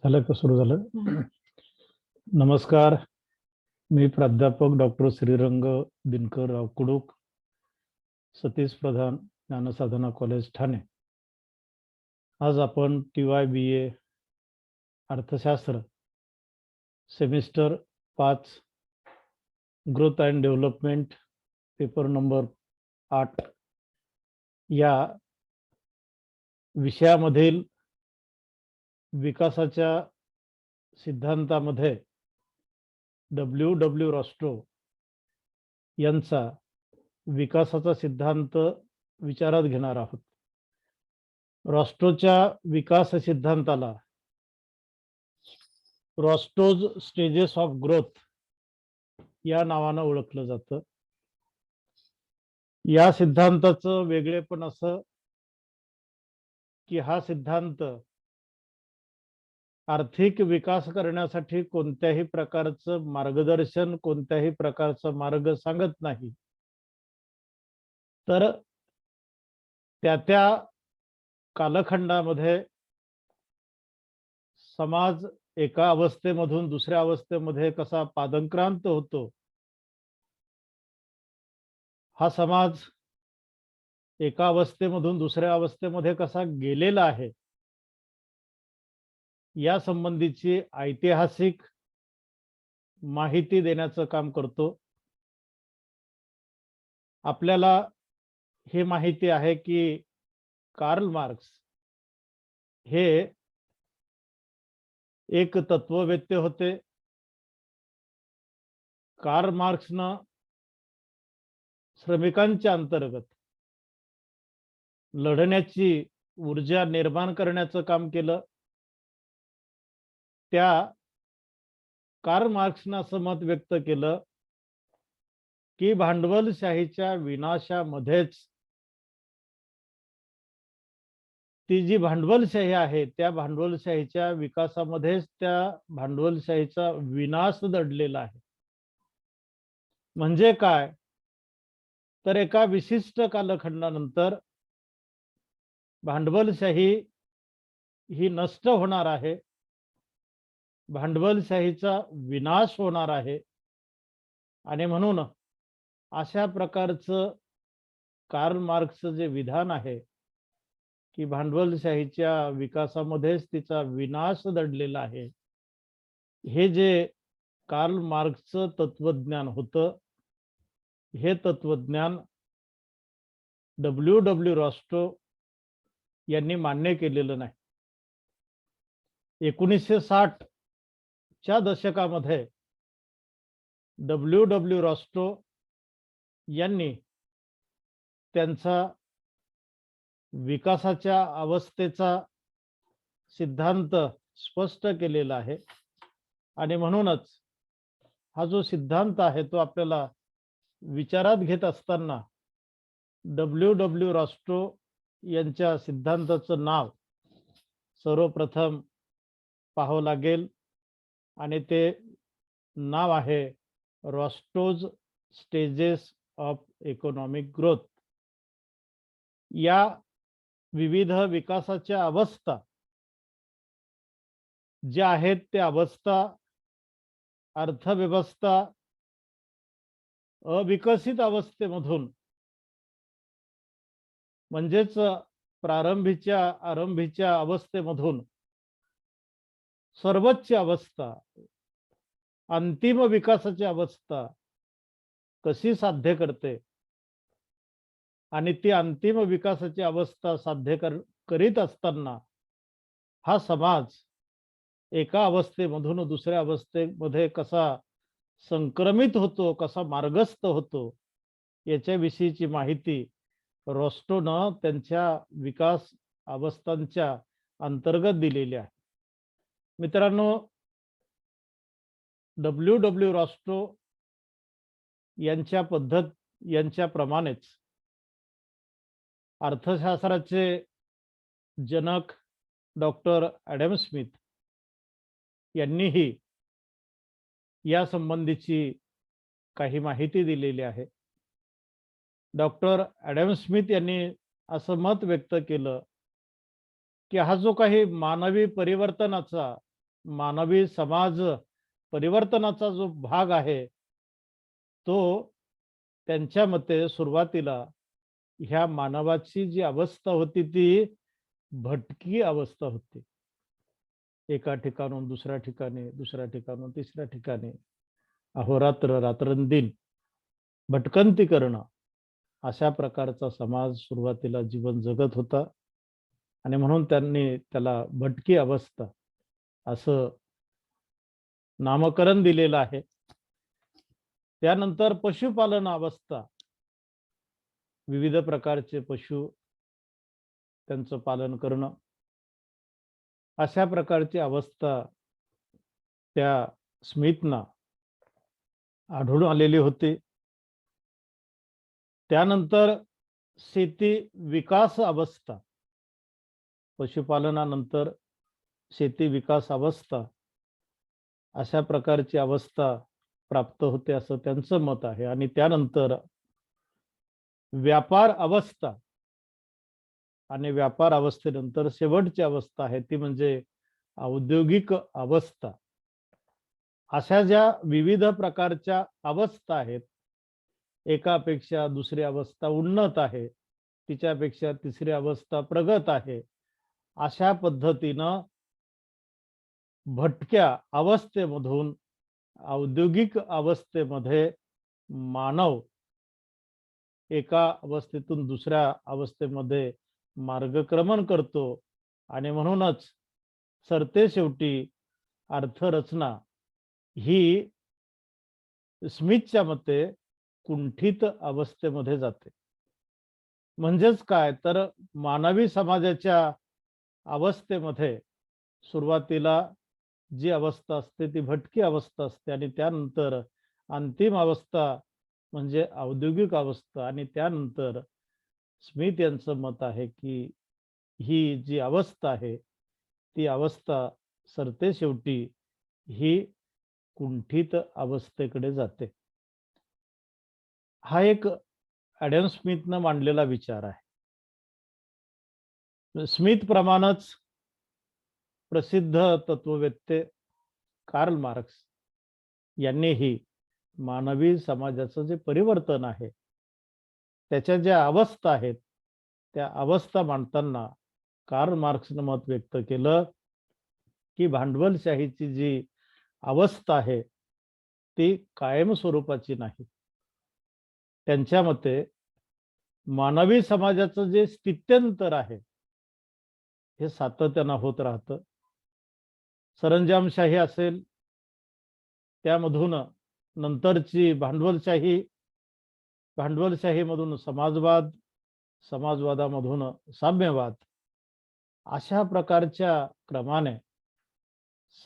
झालं का सुरू झालं? नमस्कार, मी प्राध्यापक डॉक्टर श्रीरंग दिनकरराव कुडूक, सतीश प्रधान, ज्ञानसाधना कॉलेज ठाणे. आज आपण TY BA अर्थशास्त्र semester 5 growth and development paper number 8 या विषयामधील विकासाच्या सिद्धांतामध्ये W रॉस्ट्रो यांचा विकासाचा सिद्धांत विचारात घेणार आहोत. रॉस्ट्रोच्या विकास सिद्धांताला रॉस्ट्रोज स्टेजेस ऑफ ग्रोथ या नावानं ओळखलं जातं. या सिद्धांताचं वेगळेपण असं की हा सिद्धांत आर्थिक विकास करण्यासाठी कोणत्याही प्रकारचं मार्गदर्शन, कोणत्याही प्रकारचा मार्ग सांगत नाही, तर त्या कालखंडामध्ये समाज एका अवस्थेमधून दुसऱ्या अवस्थेमध्ये कसा पादाक्रांत होतो, हा समाज एका अवस्थेमधून दुसऱ्या अवस्थेमध्ये कसा गेलेला आहे, या संबंधीची ऐतिहासिक माहिती देण्याचं काम करतो. आपल्याला हे माहिती आहे की कार्ल मार्क्स हे एक तत्ववेत्ते होते. कार्ल मार्क्सनं श्रमिकांच्या अंतर्गत लढण्याची ऊर्जा निर्माण करण्याचं काम केलं. त्या कार्ल मार्क्सनं असं मत व्यक्त केलं की भांडवलशाहीच्या विनाशामध्येच ती जी भांडवलशाही आहे त्या भांडवलशाहीच्या विकासामध्येच त्या भांडवलशाहीचा विनाश दडलेला आहे. म्हणजे काय, तर एका विशिष्ट कालखंडानंतर भांडवलशाही ही नष्ट होणार आहे, भांडवलशाहीचा विनाश होणार आहे. आणि म्हणून अशा प्रकारचं कार्ल मार्क्सचं जे विधान आहे की भांडवलशाहीच्या विकासामध्येच तिचा विनाश दडलेला आहे, हे जे कार्ल मार्क्सचं तत्वज्ञान होतं, हे तत्वज्ञान W रॉस्ट्रो यांनी मान्य केलेलं नाही. 1960 च्या दशकामध्ये W रॉस्ट्रो यांनी त्यांचा विकासाच्या अवस्थेचा सिद्धांत स्पष्ट केलेला आहे. आणि म्हणूनच हा जो सिद्धांत आहे तो आपल्याला विचारात घेत असताना W रॉस्ट्रो यांच्या सिद्धांताचं नाव सर्वप्रथम पाहावं लागेल, आणि ते नाव आहे रॉस्ट्रोज स्टेजेस ऑफ इकॉनॉमिक ग्रोथ. या विविध विकासाच्या अवस्था ज्या आहेत त्या अवस्था अर्थव्यवस्था अविकसित अवस्थेमधून, म्हणजेच आरंभीच्या अवस्थेमधून सर्वोच्च अवस्था, अंतिम विकासाची अवस्था कशी साध्य करते, आणि ती अंतिम विकासाची अवस्था साध्य करीत असताना हा समाज एका अवस्थेमधून दुसऱ्या अवस्थेमध्ये कसा संक्रमित होतो, कसा मार्गस्थ होतो, याच्याविषयीची माहिती रॉस्ट्रोनं त्यांच्या विकास अवस्थांच्या अंतर्गत दिलेली आहे. मित्रांनो, W रॉस्ट्रो यांच्या प्रमाणेच अर्थशास्त्राचे जनक डॉक्टर ॲडम स्मिथ यांनीही या संबंधीची काही माहिती दिलेली आहे. डॉक्टर ॲडम स्मिथ यांनी असं मत व्यक्त केलं की हा जो काही मानवी परिवर्तनाचा मानवी समाज परिवर्तनाचा जो भाग आहे तो त्यांच्या मते सुरुवातीला ह्या मानवाची जी अवस्था होती ती भटकी अवस्था होती. एका ठिकाणून दुसऱ्या ठिकाणी, दुसऱ्या ठिकाणून तिसऱ्या ठिकाणी, अहोरात्र रात्रंदिन भटकंती करणं, अशा प्रकारचा समाज सुरुवातीला जीवन जगत होता आणि म्हणून त्यांनी त्याला भटकी अवस्था असं नामकरण दिलेलं आहे. त्यानंतर पशुपालन अवस्था, विविध प्रकारचे पशु त्यांचं पालन करणं, अशा प्रकारची अवस्था त्या स्मिथना आढळून आलेली होती. त्यानंतर शेती विकास अवस्था, पशुपालनानंतर शेती विकास अवस्था, अशा प्रकारची अवस्था प्राप्त होते असं त्यांचं मत आहे. आणि त्यानंतर व्यापार अवस्था, आणि व्यापार अवस्थेनंतर शेवटची अवस्था आहे ती म्हणजे औद्योगिक अवस्था. अशा ज्या विविध प्रकारच्या अवस्था आहेत, एकापेक्षा दुसरी अवस्था उन्नत आहे, तिच्यापेक्षा तिसरी अवस्था प्रगत आहे, अशा पद्धतीनं भटक्या अवस्थेमधून औद्योगिक अवस्थेमध्ये मानव एका अवस्थेतून दुसऱ्या अवस्थेमध्ये मार्गक्रमण करतो. आणि म्हणूनच सरते शेवटी अर्थरचना ही स्मिथच्या मते कुंठित अवस्थेमध्ये जाते. म्हणजेच काय तर मानवी समाजाच्या अवस्थेमध्ये सुरुवातीला जी अवस्था असते ती भटकी अवस्था असते, आणि त्यानंतर अंतिम अवस्था म्हणजे औद्योगिक अवस्था. आणि त्यानंतर स्मिथ यांचं मत आहे की ही जी अवस्था आहे ती अवस्था सरते शेवटी ही कुंठित अवस्थेकडे जाते. हा एक ॲडम स्मिथनं मांडलेला विचार आहे. स्मिथ प्रमाणच प्रसिद्ध तत्ववेत्ते कार्ल मार्क्स यांनीही मानवी समाजाचं जे परिवर्तन आहे त्याच्या ज्या अवस्था आहेत त्या अवस्था मांडताना कार्ल मार्क्सनं मत व्यक्त केलं की भांडवलशाहीची जी अवस्था आहे ती कायम स्वरूपाची नाही. त्यांच्या मते मानवी समाजाचं जे स्थित्यंतर आहे हे सातत्यानं होत राहतं. सरंजामशाही असेल, त्यामधून नंतरची भांडवलशाही, भांडवलशाहीमधून समाजवाद, समाजवादामधून साम्यवाद, अशा प्रकारच्या क्रमाने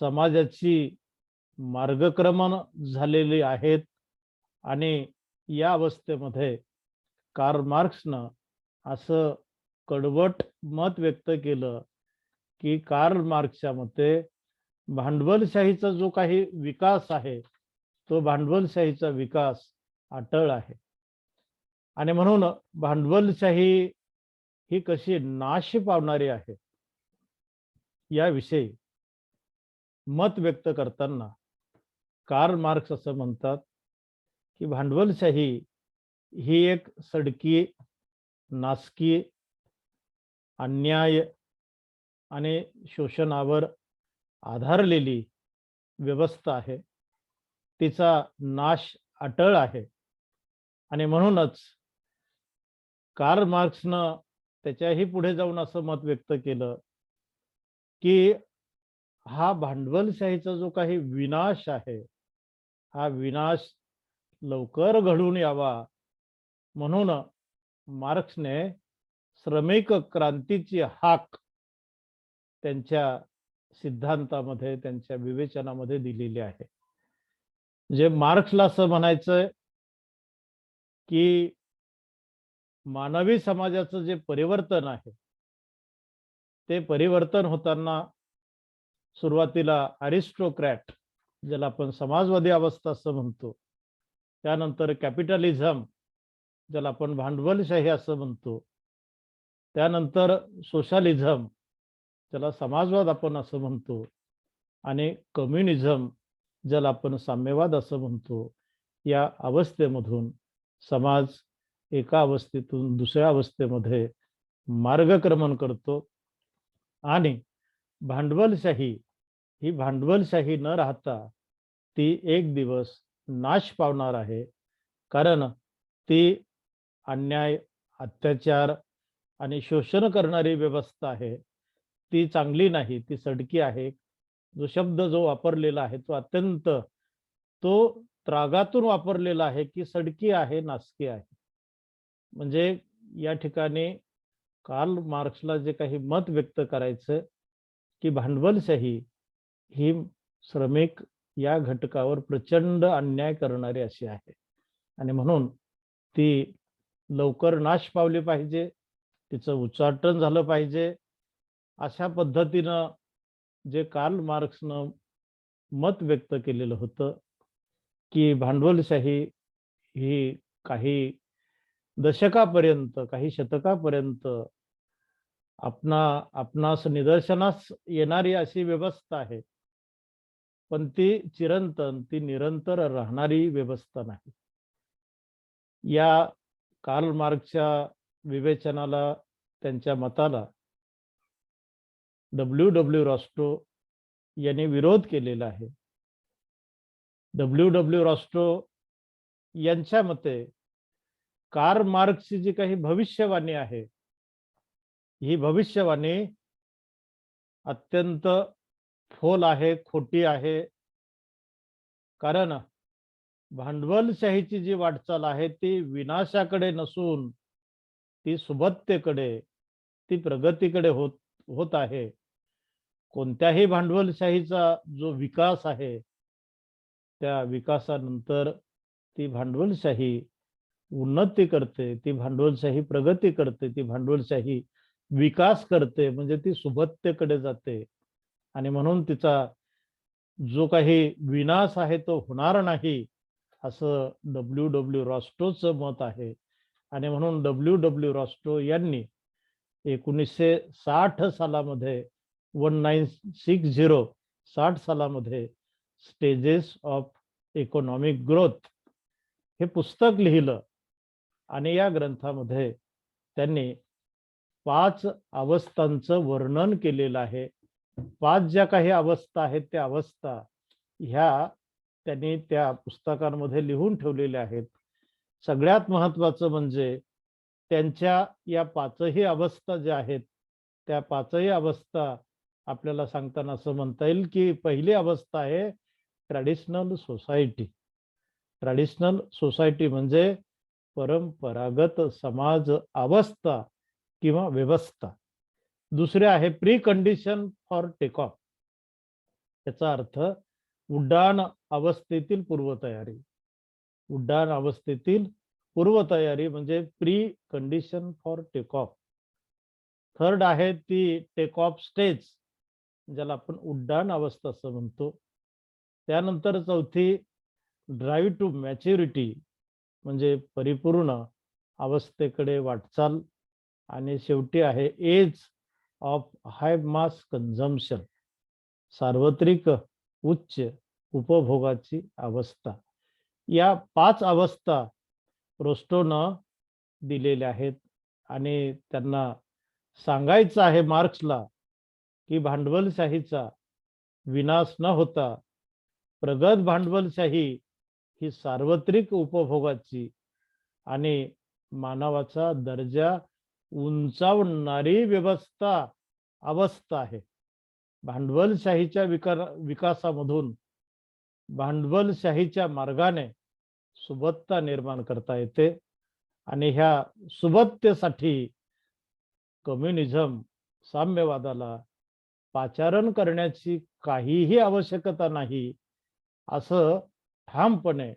समाजाची मार्गक्रमण झालेली आहेत. आणि या अवस्थेमध्ये कार्ल मार्क्सनं असं कडवट मत व्यक्त केलं की कार्ल मार्क्सच्या मते भांडवलशाहीचा जो काही विकास आहे तो भांडवलशाहीचा विकास अटळ आहे. आणि म्हणून भांडवलशाही ही कशी नाश पावणारी आहे याविषयी मत व्यक्त करताना कार्ल मार्क्स असं म्हणतात की भांडवलशाही ही एक सडकी, नासकी, अन्याय आणि शोषणावर आधारलेली व्यवस्था आहे. तिचा नाश अटळ आहे. आणि म्हणूनच कार्ल मार्क्सनं त्याच्याही पुढे जाऊन असं मत व्यक्त केलं की हा भांडवलशाहीचा जो काही विनाश आहे हा विनाश लवकर घडून यावा म्हणून मार्क्सने श्रमिक क्रांतीची हाक त्यांच्या सिद्धांतामध्ये, त्यांच्या विवेचनामध्ये दिलेली आहे. जे मार्क्सला असं म्हणायचंय की मानवी समाजाचं जे परिवर्तन आहे ते परिवर्तन होताना सुरुवातीला अरिस्टोक्रॅट, ज्याला आपण समाजवादी अवस्था असं म्हणतो, त्यानंतर कॅपिटलिझम, ज्याला आपण भांडवलशाही असं म्हणतो, त्यानंतर सोशलिझम, ज्याला समाजवाद आपण असं म्हणतो, आणि कम्युनिझम, ज्याला आपण साम्यवाद असं म्हणतो, या अवस्थेमधून समाज एका अवस्थेतून दुसऱ्या अवस्थेमध्ये मार्गक्रमण करतो आणि भांडवलशाही ही भांडवलशाही न राहता ती एक दिवस नाश पावणार आहे. कारण ती अन्याय, अत्याचार आणि शोषण करणारी व्यवस्था आहे. ती चांगली नाही, ती सडकी आहे. जो शब्द जो वापरलेला आहे तो अत्यंत त्रागातून वापरलेला आहे की सडकी आहे, नासकी आहे. म्हणजे या ठिकाणी कार्ल मार्क्सला जे काही मत व्यक्त करायचं की भांडवलशाही ही श्रमिक या घटकावर प्रचंड अन्याय करणारी अशी आहे आणि म्हणून ती लवकर नाश पावली पाहिजे, तिचं उच्चाटन झालं पाहिजे. अशा पद्धतीनं जे कार्ल मार्क्सनं मत व्यक्त केलेलं होतं की भांडवलशाही ही काही दशकापर्यंत, काही शतकापर्यंत आपणास निदर्शनास येणारी अशी व्यवस्था आहे, पण ती चिरंतन, ती निरंतर राहणारी व्यवस्था नाही. या कार्ल मार्क्सच्या विवेचनाला, त्यांच्या मताला डब्ल्यू रॉस्ट्रो यांनी विरोध केलेला आहे. डब्ल्यू रॉस्ट्रो यांच्या मते कार्ल मार्क्सची जी काही भविष्यवाणी आहे, ही भविष्यवाणी अत्यंत फोल आहे, खोटी आहे. कारण भांडवलशाहीची जी वाटचाल आहे ती विनाशाकडे नसून ती सुबत्तेकडे, ती प्रगतीकडे होत आहे. कोणत्याही भांडवलशाहीचा जो विकास आहे, त्या विकासानंतर ती भांडवलशाही उन्नती करते, ती भांडवलशाही प्रगती करते, ती भांडवलशाही विकास करते, म्हणजे ती सुबत्तेकडे जाते. आणि म्हणून तिचा जो काही विनाश आहे तो होणार नाही, असं डब्ल्यू रॉस्ट्रोचं मत आहे. आणि म्हणून डब्ल्यू रॉस्ट्रो यांनी 1960 सालामध्ये 1960 सालामध्ये स्टेजेस ऑफ इकॉनॉमिक ग्रोथ हे पुस्तक लिहिलं आणि या ग्रंथामध्ये त्यांनी 5 अवस्थांचं वर्णन केलेलं आहे. 5 ज्या काही अवस्था आहेत त्या अवस्था ह्या त्यांनी त्या पुस्तकांमध्ये लिहून ठेवलेल्या आहेत. सगळ्यात महत्वाचं म्हणजे त्यांच्या या 5ही अवस्था ज्या आहेत त्या 5ही अवस्था आपल्याला सांगताना असं म्हणता येईल की पहिली अवस्था आहे ट्रॅडिशनल सोसायटी. ट्रॅडिशनल सोसायटी म्हणजे परंपरागत समाज अवस्था किंवा व्यवस्था. दुसरे आहे pre condition for take off, याचा अर्थ उड्डाण अवस्थेतील पूर्वतयारी. उड्डाण अवस्थेतील पूर्वतयारी म्हणजे pre condition for take off. Third आहे ती टेक ऑफ स्टेज, ज्याला आपण उड्डाण अवस्था असं म्हणतो. त्यानंतर चौथी ड्राईव्ह टू मॅच्युरिटी म्हणजे परिपूर्ण अवस्थेकडे वाटचाल. आणि शेवटी आहे age of high mass consumption, सार्वत्रिक उच्च उपभोगाची अवस्था. या 5 अवस्था रोस्ट्रोनं दिलेल्या आहेत आणि त्यांना सांगायचं आहे मार्क्सला की भांडवलशाहीचा विनाश न होता प्रगत भांडवलशाही ही सार्वत्रिक उपभोगाची आणि मानवाचा दर्जा उंचावणारी अवस्था आहे. भांडवलशाहीच्या विकासामधून भांडवलशाहीच्या मार्गाने सुबत्ता निर्माण करता येते आणि ह्या सुबत्तेसाठी कम्युनिझम, साम्यवादाला पाचारण करण्याची काहीही आवश्यकता नाही, असं ठामपणे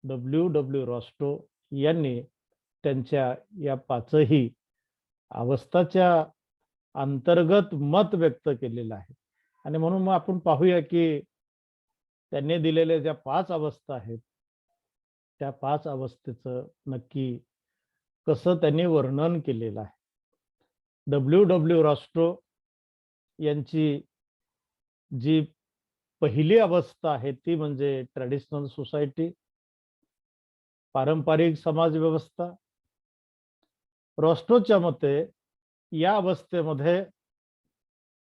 डब्ल्यू रॉस्ट्रो यांनी त्यांच्या या 5ही अवस्थाच्या अंतर्गत मत व्यक्त केलेलं आहे. आणि म्हणून मग आपण पाहूया की त्यांनी दिलेल्या ज्या 5 अवस्था आहेत त्या 5 अवस्थेचं नक्की कसं त्यांनी वर्णन केलेलं आहे. डब्ल्यू रॉस्ट्रो यांची जी पहिली अवस्था आहे ती म्हणजे ट्रॅडिशनल सोसायटी, पारंपरिक समाज व्यवस्था. रॉस्टोच्या मते या अवस्थेमध्ये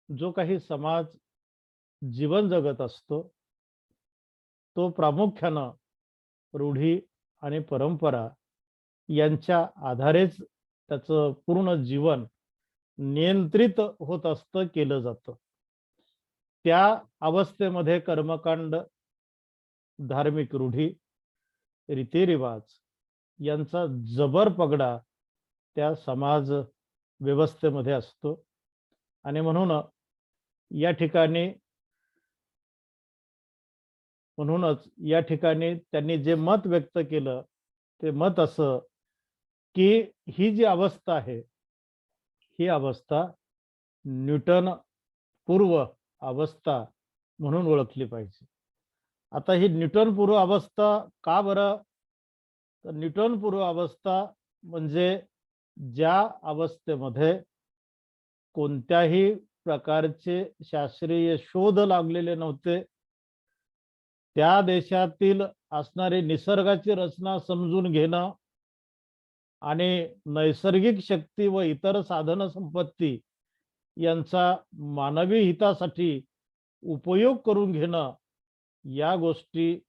जो काही समाज जीवन जगत असतो तो प्रामुख्यानं रूढी आणि परंपरा यांच्या आधारेच त्याचं पूर्ण जीवन नियंत्रित होत असतं, केलं जातं. त्या अवस्थेमध्ये कर्मकांड, धार्मिक रूढी, रीतिरिवाज यांचा जबर पगडा त्या समाज व्यवस्थेमध्ये असतो. आणि म्हणूनच या ठिकाणी त्यांनी जे मत व्यक्त केलं ते मत असं की ही जी अवस्था आहे ही अवस्था न्यूटन पूर्व अवस्था म्हणून ओळखली पाहिजे. आता ही न्यूटन पूर्व अवस्था का बरं? तर न्यूटन पूर्व अवस्था म्हणजे ज्या अवस्थेमध्ये कोणत्याही प्रकारचे शास्त्रीय शोध लागलेले नव्हते, त्या देशातील असणारी निसर्गाची रचना समजून घेणं आणि नैसर्गिक शक्ती व इतर साधन संपत्ती यांचा मानवी हितासाठी उपयोग करून घेणं, या गोष्टी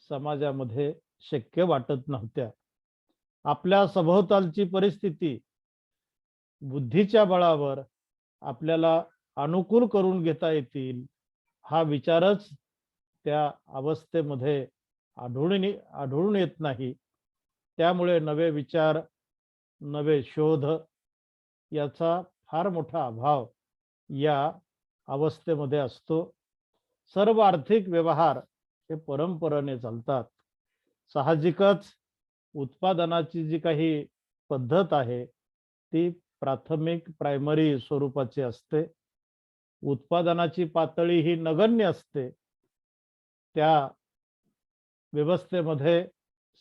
समाजामध्ये शक्य वाटत नव्हत्या. आपल्या सभोवतालची परिस्थिती बुद्धीच्या बळावर आपल्याला अनुकूल करून घेता येतील हा विचारच त्या अवस्थेमध्ये आढळून येत नाही. त्यामुळे नवे विचार, नवे शोध याचा फार मोठा अभाव या अवस्थेमध्ये असतो. सर्व आर्थिक व्यवहार हे परंपरेने चालतात. साहजिकच उत्पादनाची जी काही पद्धत आहे ती प्राथमिक प्रायमरी स्वरूपाची असते. उत्पादनाची पातळी ही नगण्य असते. त्या व्यवस्थेमध्ये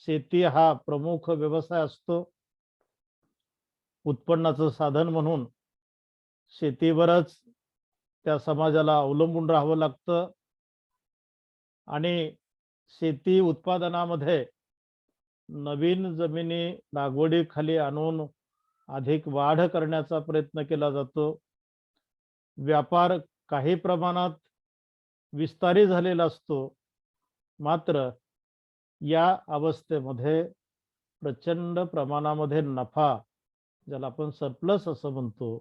शेती हा प्रमुख व्यवसाय असतो. उत्पन्नाचं साधन म्हणून शेतीवरच त्या समाजाला अवलंबून राहावं लागतं. आणि शेती उत्पादनामध्ये नवीन जमिनी लागवडीखाली आणून अधिक वाढ करण्याचा प्रयत्न केला जातो. व्यापार काही प्रमाणात विस्तारित झालेला असतो. मात्र या अवस्थेमध्ये प्रचंड प्रमाणामध्ये नफा, ज्याला आपण सरप्लस असं म्हणतो,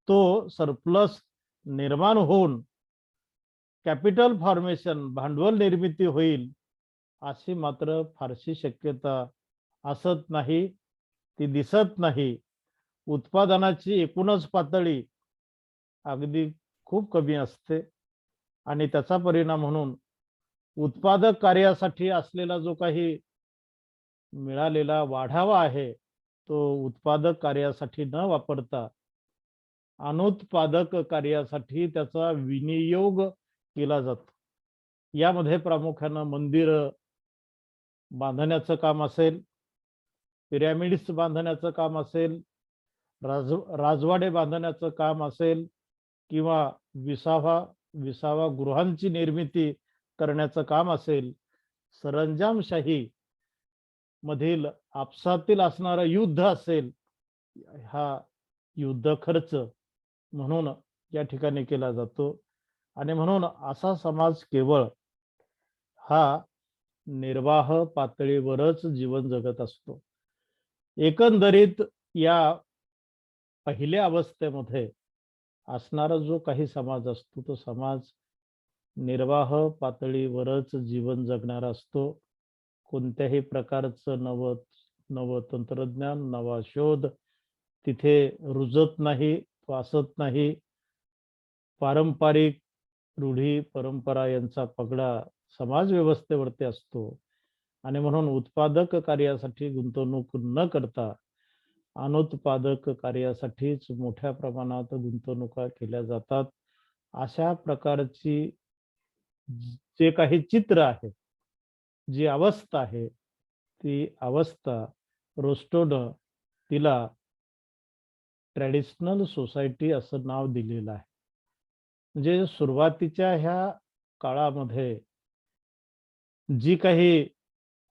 तो सरप्लस निर्माण होऊन कॅपिटल फॉर्मेशन, भांडवल निर्मिती होईल अशी मात्र फारशी शक्यता असत नाही, ती दिसत नाही. उत्पादनाची एकूणच पातळी अगदी खूप कमी असते आणि त्याचा परिणाम म्हणून उत्पादक कार्यासाठी असलेला जो काही मिळालेला वाढावा आहे तो उत्पादक कार्यासाठी न वापरता अनुत्पादक कार्यासाठी त्याचा विनियोग केला जातो. यामध्ये प्रामुख्याने मंदिर बांधण्याचं काम असेल, पिरॅमिड्स बांधण्याचं काम असेल, राजवाडे बांधण्याचं काम असेल किंवा विसावा गृहांची निर्मिती करण्याचं काम असेल, सरंजामशाही मधील आपसातील असणारं युद्ध असेल, हा युद्ध खर्च म्हणून या ठिकाणी केला जातो. आणि म्हणून असा समाज केवळ हा निर्वाह पातळीवरच जीवन जगत असतो. एकंदरीत या पहिल्या अवस्थेमध्ये असणारा जो काही समाज असतो तो समाज निर्वाह पातळीवरच जीवन जगणारा असतो. कोणत्याही प्रकारचं नव तंत्रज्ञान, नवा शोध तिथे रुजत नाही, वासत नाही. पारंपरिक रूढी परंपरा यांचा पगडा समाज व्यवस्थेवरती असतो आणि म्हणून उत्पादक कार्यासाठी गुंतवणूक न करता अनुत्पादक कार्यासाठीच मोठ्या प्रमाणात गुंतवणुका केल्या जातात. अशा प्रकारची जे काही चित्र आहे, जी अवस्था आहे, ती अवस्था रोस्टोनं तिला ट्रॅडिशनल सोसायटी असं नाव दिलेलं आहे. म्हणजे सुरुवातीच्या ह्या काळामध्ये जी काही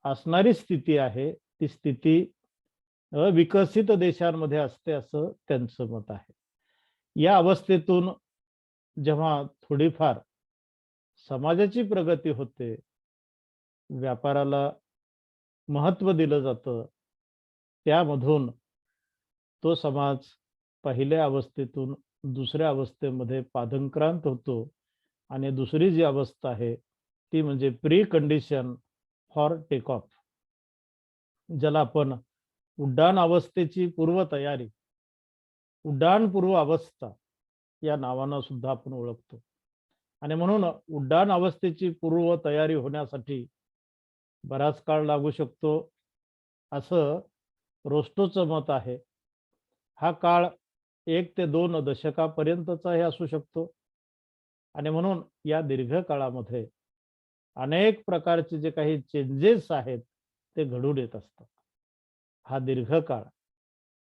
असणारी स्थिती आहे ती स्थिती विकसित देशांमध्ये असते असं त्यांचं मत आहे. या अवस्थेतून जेव्हा थोडीफार समाजाची प्रगती होते, व्यापाराला महत्त्व दिलं जातं, त्यामधून तो समाज पहिल्या अवस्थेतून दुसऱ्या अवस्थेमध्ये पादाक्रांत होतो आणि दुसरी जी अवस्था आहे ती म्हणजे pre condition for take off, ज्याला आपण उड्डाण अवस्थेची पूर्वतयारी, उड्डाणपूर्व अवस्था या नावानं सुद्धा आपण ओळखतो. आणि म्हणून उड्डाण अवस्थेची पूर्व तयारी होण्यासाठी बराच काळ लागू शकतो असं रोस्टोचं मत आहे. हा काळ 1 ते 2 दशकापर्यंतचाही असू शकतो. आणि म्हणून या दीर्घ काळामध्ये अनेक प्रकारचे जे काही चेंजेस आहेत ते घडून येत असतात. हा दीर्घ काळ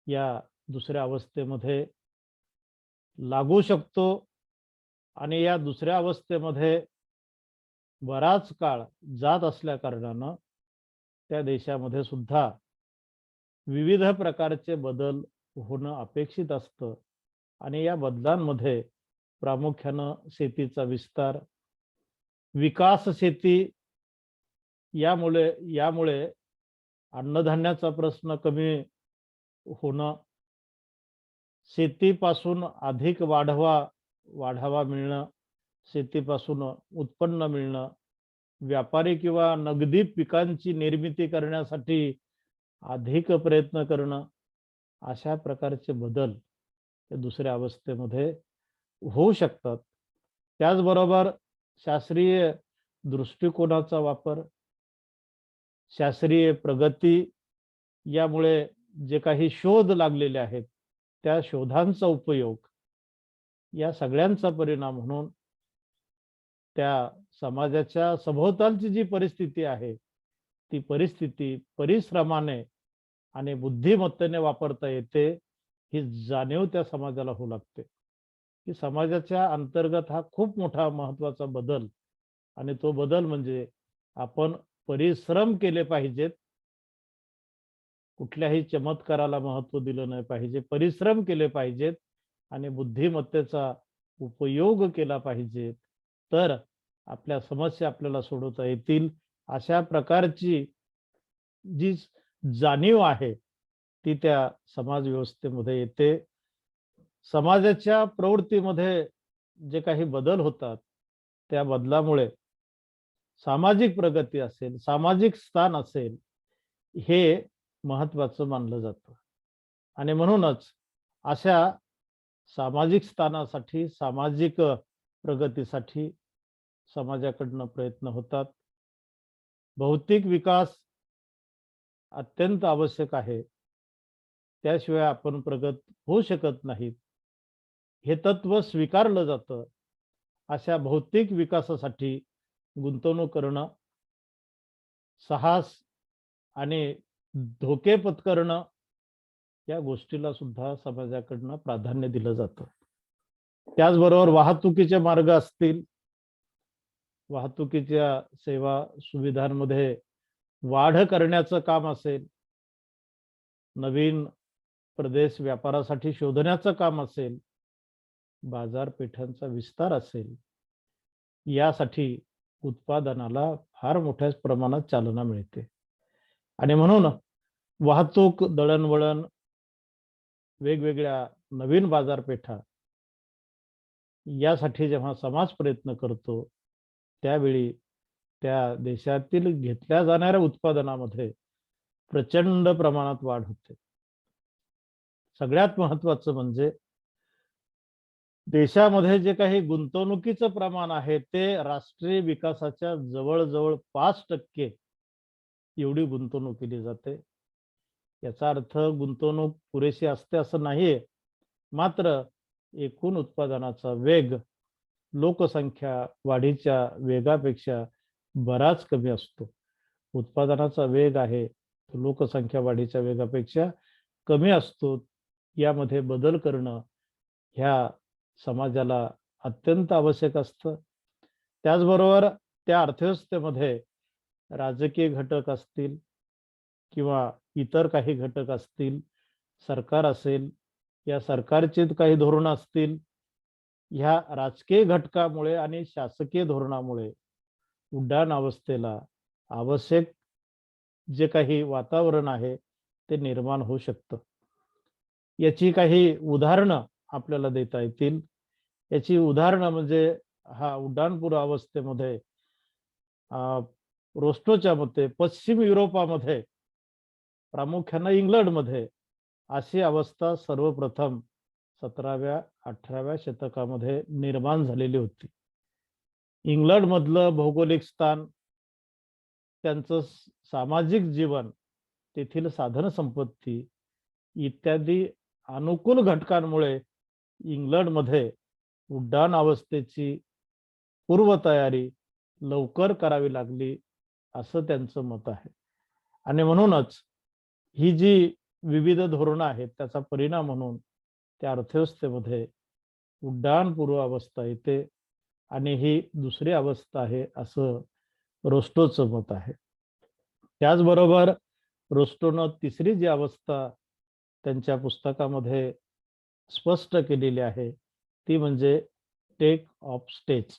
या दुसऱ्या अवस्थेमध्ये लागू शकतो आणि या दुसऱ्या अवस्थेमध्ये बराच काळ जात असल्या कारणानं त्या देशामध्ये सुद्धा विविध प्रकारचे बदल होणं अपेक्षित असतं. आणि या बदलांमध्ये प्रामुख्यानं शेतीचा विस्तार, विकास शेती, यामुळे अन्नधान्याचा प्रश्न कमी होणं, शेतीपासून अधिक वाढावा मिळणं, शेतीपासून उत्पन्न मिळणं, व्यापारी किंवा नगदी पिकांची निर्मिती करण्यासाठी अधिक प्रयत्न करणं, अशा प्रकारचे बदल दुसऱ्या अवस्थेमध्ये होऊ शकतात. त्याचबरोबर शास्त्रीय दृष्टिकोनाचा वापर, शास्त्रीय प्रगती, यामुळे जे काही शोध लागलेले आहेत त्या शोधांचा उपयोग, या सगळ्यांचा परिणाम म्हणून त्या समाजाच्या सभोवतालची जी परिस्थिती आहे ती परिस्थिती परिश्रमाने आणि बुद्धिमत्तेने वापरता येते, ही जाणीव त्या समाजाला होऊ लागते की समाजाच्या अंतर्गत हा खूप मोठा महत्वाचा बदल, आणि तो बदल म्हणजे आपण परिश्रम केले पाहिजेत. कुठल्याही चमत्काराला महत्व दिलं नाही पाहिजे, परिश्रम केले पाहिजेत आणि बुद्धिमत्तेचा उपयोग केला पाहिजे, तर आपल्या समस्या आपल्याला सोडवता येतील. अशा प्रकारची जी जाणीव आहे ती त्या समाज व्यवस्थेमध्ये येते. समाजाच्या प्रवृत्तीमध्ये जे काही बदल होतात त्या बदलामुळे सामाजिक प्रगती असेल, सामाजिक स्थान असेल, हे महत्वाचं मानलं जातं. आणि म्हणूनच अशा सामाजिक स्थानासाठी, सामाजिक प्रगतीसाठी समाजाकडनं प्रयत्न होतात. भौतिक विकास अत्यंत आवश्यक आहे, त्याशिवाय आपण प्रगत होऊ शकत नाहीत, हे तत्व स्वीकारलं जातं. अशा भौतिक विकासासाठी गुंतवणूक करणं, साहस आणि धोके पत्करणं, या गोष्टीला सुद्धा समाजाकडनं प्राधान्य दिलं जातं. त्याचबरोबर वाहतुकीचे मार्ग असतील, वाहतुकीच्या सेवा सुविधांमध्ये वाढ करण्याचं काम असेल, नवीन प्रदेश व्यापारासाठी शोधण्याचं काम असेल, बाजारपेठांचा विस्तार असेल, यासाठी उत्पादनाला फार मोठ्या प्रमाणात चालना मिळते. आणि म्हणून वाहतूक, दळणवळण, वेगवेगळ्या नवीन बाजारपेठा, यासाठी जेव्हा समाज प्रयत्न करतो त्यावेळी त्या देशातील घेतल्या जाणाऱ्या उत्पादनामध्ये प्रचंड प्रमाणात वाढ होते. सगळ्यात महत्वाचं म्हणजे देशामध्ये जे काही गुंतवणुकीचं प्रमाण आहे ते राष्ट्रीय विकासाच्या जवळजवळ 5% एवढी गुंतवणूक केली जाते. याचा अर्थ गुंतवणूक पुरेशी असते असं नाहीये, मात्र एकूण उत्पादनाचा वेग लोकसंख्या वाढीच्या वेगापेक्षा बराच कमी असतो. उत्पादनाचा वेग आहे तो लोकसंख्या वाढीच्या वेगापेक्षा कमी असतो. यामध्ये बदल करणं ह्या समाजाला अत्यंत आवश्यक असतं. त्याचबरोबर त्या अर्थव्यवस्थेमध्ये राजकीय घटक असतील किंवा इतर काही घटक असतील, सरकार असेल, या सरकारची काही धोरणं असतील, ह्या राजकीय घटकामुळे आणि शासकीय धोरणामुळे उड्डाण अवस्थेला आवश्यक जे काही वातावरण आहे ते निर्माण होऊ शकतं. याची काही उदाहरणं आपल्याला देता येतील. याची उदाहरणं म्हणजे हा उड्डाणपूर्व अवस्थेमध्ये रोस्टोच्या मते पश्चिम युरोपामध्ये, प्रामुख्यानं इंग्लंडमध्ये अशी अवस्था सर्वप्रथम 17व्या-18व्या शतकामध्ये निर्माण झालेली होती. इंग्लंडमधलं भौगोलिक स्थान, त्यांचं सामाजिक जीवन, तेथील साधन संपत्ती इत्यादी अनुकूल घटकांमुळे इंग्लंडमध्ये उड्डाण अवस्थेची पूर्वतयारी लवकर करावी लागली, असं त्यांचं मत आहे. आणि म्हणूनच ही जी विविध धोरणं आहेत त्याचा परिणाम म्हणून त्या अर्थव्यवस्थेमध्ये उड्डाणपूर्व अवस्था येते आणि ही दुसरी अवस्था आहे, असं रोस्टोचं मत आहे. त्याचबरोबर रोस्टोनं तिसरी जी अवस्था त्यांच्या पुस्तकामध्ये स्पष्ट केलेली आहे ती म्हणजे टेक ऑफ स्टेज,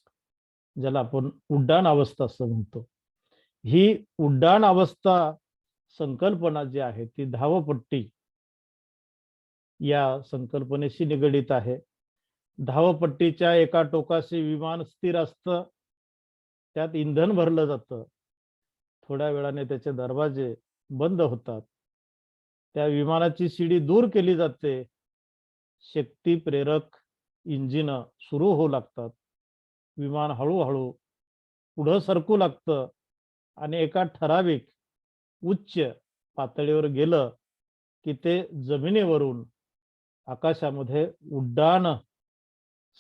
ज्याला आपण उड्डाण अवस्था असं म्हणतो. ही उड्डाण अवस्था संकल्पना जी आहे ती धावपट्टी या संकल्पनेशी निगडित आहे. धावपट्टीच्या एका टोकाशी विमान स्थिर असतं, त्यात इंधन भरलं जातं, थोड्या वेळाने त्याचे दरवाजे बंद होतात, त्या विमानाची शिडी दूर केली जाते, शक्ती प्रेरक इंजिन सुरू होऊ लागतात, विमान हळूहळू पुढं सरकू लागतं आणि एका ठराविक उच्च पातळीवर गेलं की ते जमिनीवरून आकाशामध्ये उड्डाण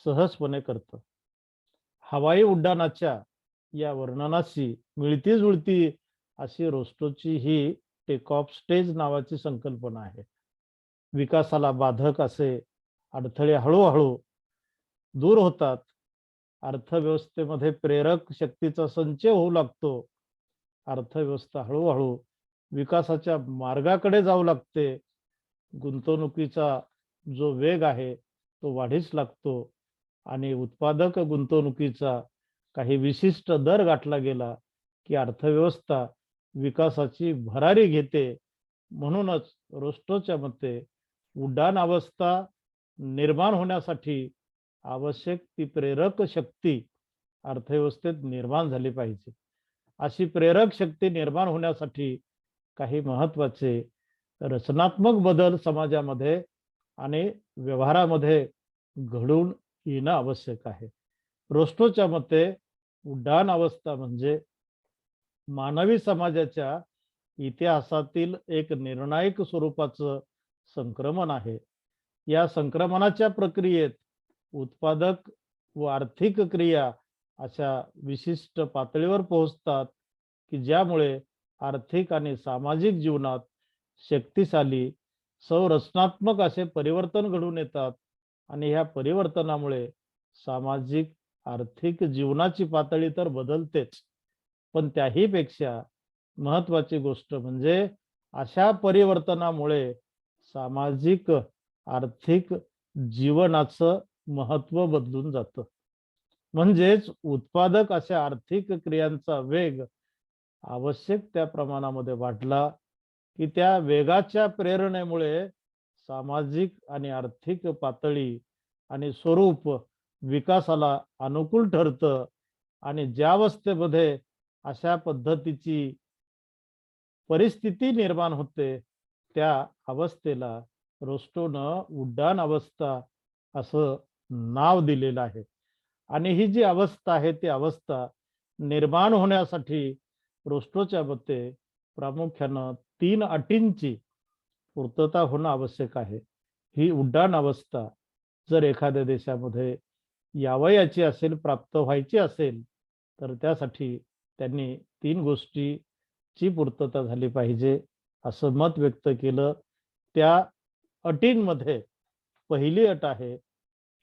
सहजपणे करतं. हवाई उड्डाणाच्या या वर्णनाशी मिळती जुळती अशी रोस्टोची ही टेक ऑफ स्टेज नावाची संकल्पना आहे. विकासाला बाधक असे अडथळे हळूहळू दूर होतात, अर्थव्यवस्थेमध्ये प्रेरक शक्तीचा संचय होऊ लागतो, अर्थव्यवस्था हळूहळू विकासाच्या मार्गाकडे जाऊ लागते, गुंतवणुकीचा जो वेग आहे तो वाढीस लागतो आणि उत्पादक गुंतवणुकीचा काही विशिष्ट दर गाठला गेला की अर्थव्यवस्था विकासाची भरारी घेते. म्हणूनच रोस्टोच्या मते उड्डाण अवस्था निर्माण होण्यासाठी आवश्यक ती प्रेरक शक्ती अर्थव्यवस्थेत निर्माण झाली पाहिजे. अशी प्रेरक शक्ती निर्माण होण्यासाठी काही महत्वाचे रचनात्मक बदल समाजामध्ये आणि व्यवहारामध्ये घडून येणं आवश्यक आहे. रोस्टोच्या मते उड्डाण अवस्था म्हणजे मानवी समाजाच्या इतिहासातील एक निर्णायक स्वरूपाचं संक्रमण आहे. या संक्रमणाच्या प्रक्रियेत उत्पादक व आर्थिक क्रिया अशा विशिष्ट पातळीवर पोहोचतात की ज्यामुळे आर्थिक आणि सामाजिक जीवनात शक्तिशाली संरचनात्मक असे परिवर्तन घडून येतात आणि ह्या परिवर्तनामुळे सामाजिक आर्थिक जीवनाची पातळी तर बदलतेच, पण त्याही पेक्षा महत्वाची गोष्ट म्हणजे अशा परिवर्तनामुळे सामाजिक आर्थिक जीवनाचं महत्व बदलून जातं. म्हणजेच उत्पादक अशा आर्थिक क्रियांचा वेग आवश्यक त्या प्रमाणामध्ये वाढला की त्या वेगाच्या प्रेरणेमुळे सामाजिक आणि आर्थिक पातळी आणि स्वरूप विकासाला अनुकूल ठरतं आणि ज्या अवस्थेमध्ये अशा पद्धतीची परिस्थिती निर्माण होते त्या अवस्थेला रोस्टोनं उड्डाण अवस्था असं नाव दिलेलं आहे. आणि ही जी अवस्था आहे ती अवस्था निर्माण होण्यासाठी रोस्टोच्या मते प्रामुख्यानं 3 अटींची पूर्तता होणं आवश्यक आहे. ही उड्डाण अवस्था जर एखाद्या देशामध्ये यावयाची असेल, प्राप्त व्हायची असेल, तर त्यासाठी त्यांनी 3 गोष्टीची पूर्तता झाली पाहिजे असं मत व्यक्त केलं. त्या अटींमध्ये पहिली अट आहे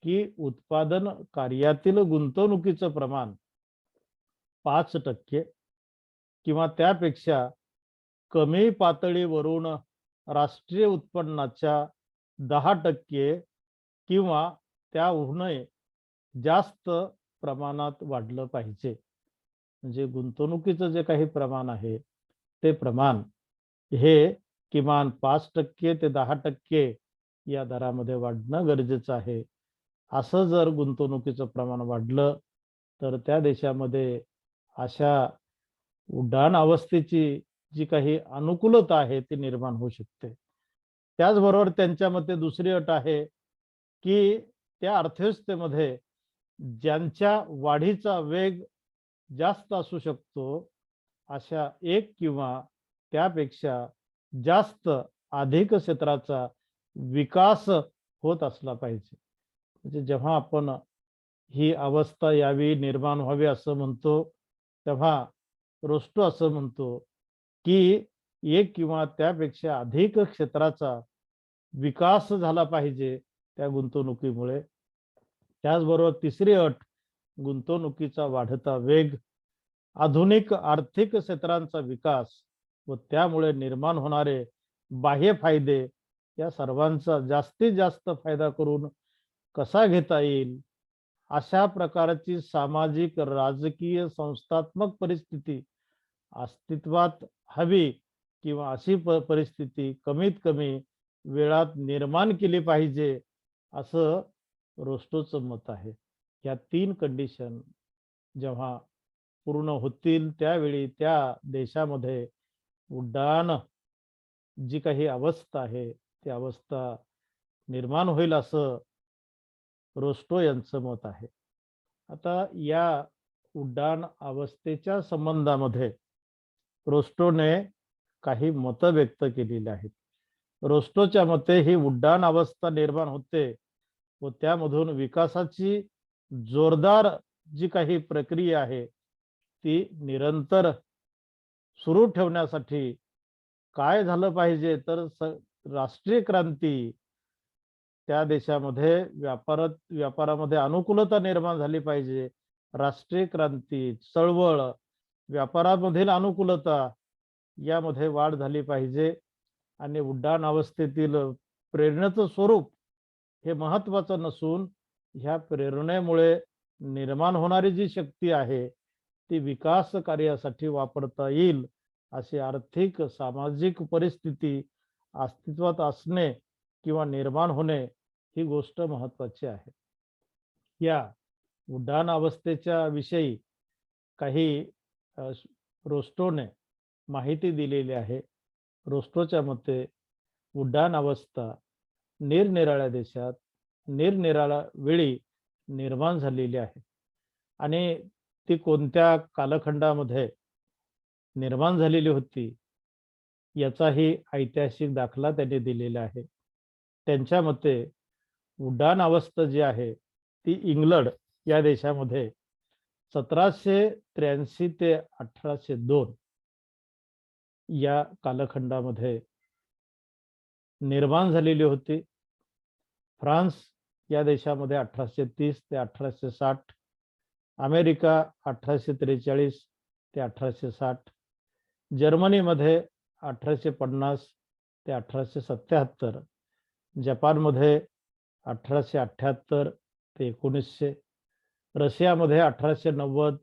की उत्पादन कार्यातील गुंतवणुकीचं प्रमाण 5% किंवा त्यापेक्षा कमी पातळीवरून राष्ट्रीय उत्पन्नाच्या 10% किंवा त्याहूनही जास्त प्रमाणात वाढलं पाहिजे. म्हणजे गुंतवणुकीचं जे काही प्रमाण आहे ते प्रमाण हे किमान 5% ते 10% या दरामध्ये वाढणं गरजेचं आहे. असं जर गुंतवणुकीचं प्रमाण वाढलं तर त्या देशामध्ये अशा उड्डाण अवस्थेची जी काही अनुकूलता आहे ती निर्माण होऊ शकते. त्याचबरोबर त्यांच्या मते दुसरी अट आहे की त्या अर्थव्यवस्थेमध्ये ज्यांच्या वाढीचा वेग जास्त असू शकतो अशा एक किंवा त्यापेक्षा जास्त अधिक क्षेत्राचा विकास होत असला पाहिजे. म्हणजे जेव्हा आपण ही अवस्था यावी निर्माण व्हावी असं म्हणतो तेव्हा रोस्टो असं म्हणतो की एक किंवा त्यापेक्षा अधिक क्षेत्राचा विकास झाला पाहिजे त्या गुंतवणुकीमुळे. त्याचबरोबर तिसरी अट गुंतवणुकीचा वाढता वेग, आधुनिक आर्थिक क्षेत्रांचा विकास व त्यामुळे निर्माण होणारे बाह्य फायदे या सर्वांचा जास्तीत जास्त फायदा करून कसा घेता येईल अशा प्रकारची सामाजिक राजकीय संस्थात्मक परिस्थिती अस्तित्वात हवी किंवा अशी परिस्थिती कमीत कमी वेळात निर्माण केली पाहिजे असं रोस्टोचं मत आहे. या 3 कंडिशन जेव्हा पूर्ण होतील त्यावेळी त्या देशामध्ये उड्डाण जी काही अवस्था आहे ती अवस्था निर्माण होईल असं रोस्टो यांचं मत आहे. आता या उड्डाण अवस्थेच्या संबंधामध्ये रोस्टोने काही मतं व्यक्त केलेली आहेत. रोस्टोच्या मते ही उड्डाण अवस्था निर्माण होते व त्यामधून विकासाची जोरदार जी काही प्रक्रिया आहे ती निरंतर सुरू ठेवण्यासाठी काय झालं पाहिजे तर राष्ट्रीय क्रांती, त्या देशामध्ये व्यापारामध्ये अनुकूलता निर्माण झाली पाहिजे. राष्ट्रीय क्रांती, चळवळ, व्यापारामधील अनुकूलता यामध्ये वाढ झाली पाहिजे आणि उड्डाण अवस्थेतील प्रेरणेचं स्वरूप हे महत्वाचं नसून ह्या प्रेरणेमुळे निर्माण होणारी जी शक्ती आहे ती विकास कार्यासाठी वापरता येईल अशी आर्थिक सामाजिक परिस्थिती अस्तित्वात असणे किंवा निर्माण होणे ही गोष्ट महत्वाची आहे. या उड्डाण अवस्थेच्या विषयी काही रोस्टोने माहिती दिलेली आहे. रोस्टोच्या मते उड्डाण अवस्था निरनिराळ्या देशात निरनिराळ्या वेळी निर्माण झालेली आहे आणि ती कोणत्या कालखंडामध्ये निर्माण झालेली होती याचाही ऐतिहासिक दाखला त्यांनी दिलेला आहे. त्यांच्या मते उड्डाण अवस्था जी आहे ती इंग्लंड या देशामध्ये 1783 ते 1802 या कालखंडामध्ये निर्माण झालेली होती. फ्रान्स या देशामध्ये 1830 ते 1860, अमेरिका 1843 ते 1860, जर्मनीमध्ये 1850 ते 1877, जपानमध्ये 1878 ते 1900, रशियामध्ये 1890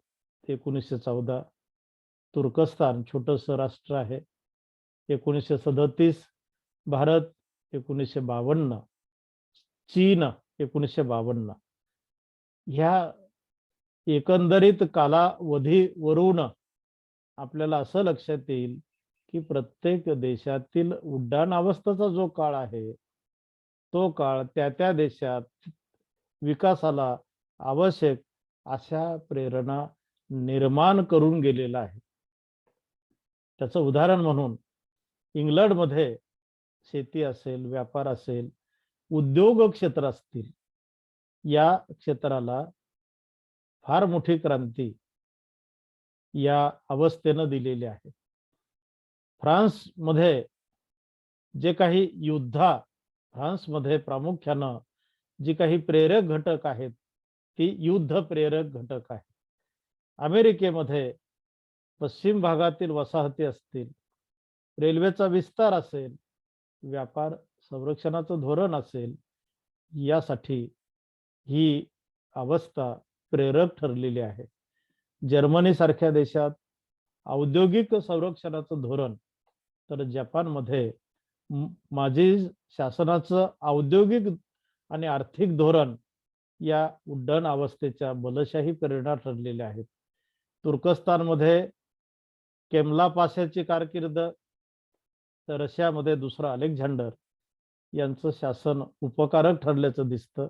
ते 1914, तुर्कस्तान छोटंसं राष्ट्र आहे 1937, भारत 1952, चीन 1952. ह्या एकंदरीत कालावधीवरून आपल्याला असं लक्षात येईल की प्रत्येक देशातील उड्डाण अवस्थेचा जो काळ आहे तो काळ त्या त्या देशात विकासाला आवश्यक अशा प्रेरणा निर्माण करून गेलेला आहे. त्याचं उदाहरण म्हणून इंग्लंडमध्ये शेती असेल, व्यापार असेल, उद्योग क्षेत्र असतील, या क्षेत्राला फार मोठी क्रांती या अवस्थेनं दिलेली आहे. फ्रान्समध्ये जे काही फ्रान्समध्ये प्रामुख्यानं जी काही प्रेरक घटक आहेत ती युद्ध प्रेरक घटक आहे. अमेरिकेमध्ये पश्चिम भागातील वसाहती असतील, रेल्वेचा विस्तार असेल, व्यापार संरक्षणाचं धोरण असेल, यासाठी ही अवस्था प्रेरक ठरलेली आहे. जर्मनी सारख्या देशात औद्योगिक संरक्षणाचं धोरण, तर जपानमध्ये माजी शासनाचं औद्योगिक आणि आर्थिक धोरण या उड्डाण अवस्थेच्या बलशाही प्रेरणा ठरलेल्या आहेत. तुर्कस्तानमध्ये केमला पाशाची कारकीर्द, तर रशियामध्ये दुसरा अलेक्झांडर यांचं शासन उपकारक ठरल्याचं दिसतं.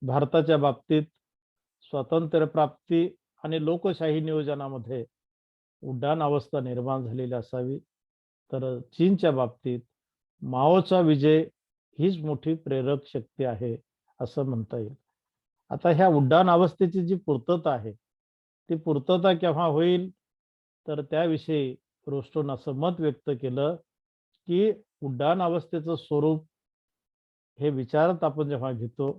भारताच्या बाबतीत स्वातंत्र्य प्राप्ती आणि लोकशाही नियोजनामध्ये उड्डाण अवस्था निर्माण झालेली असावी, तर चीनच्या बाबतीत माओचा विजय हीच मोठी प्रेरक शक्ती आहे असं म्हणता येईल. आता ह्या उड्डाण अवस्थेची जी पूर्तता आहे, ती पूर्तता केव्हा होईल, तर त्याविषयी रोस्टोन असं मत व्यक्त केलं की उड्डाण अवस्थेचं स्वरूप हे विचारात आपण जेव्हा घेतो,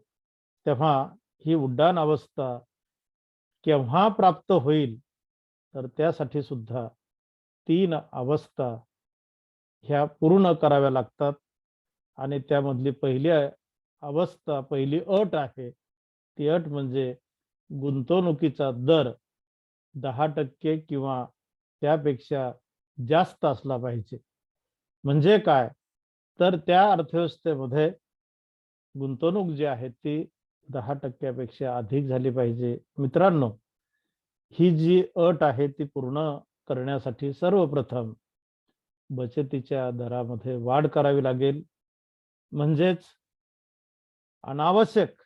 तेव्हा ही उड्डाण अवस्था केव्हा प्राप्त होईल, तर त्यासाठी सुद्धा 3 अवस्था ह्या पूर्ण कराव्या लागतात. आणि त्यामधली पहिली अवस्था, पहिली अट आहे, ती अट म्हणजे गुंतवणुकीचा दर 10% किंवा त्यापेक्षा जास्त असला पाहिजे. म्हणजे काय, तर त्या अर्थव्यवस्थेमध्ये गुंतवणूक जी आहे ती 10% अधिक झाली पाहिजे. मित्रांनो, ही जी अट आहे ती पूर्ण करण्यासाठी सर्वप्रथम बचतीच्या दरामध्ये वाढ करावी लागेल. म्हणजेच अनावश्यक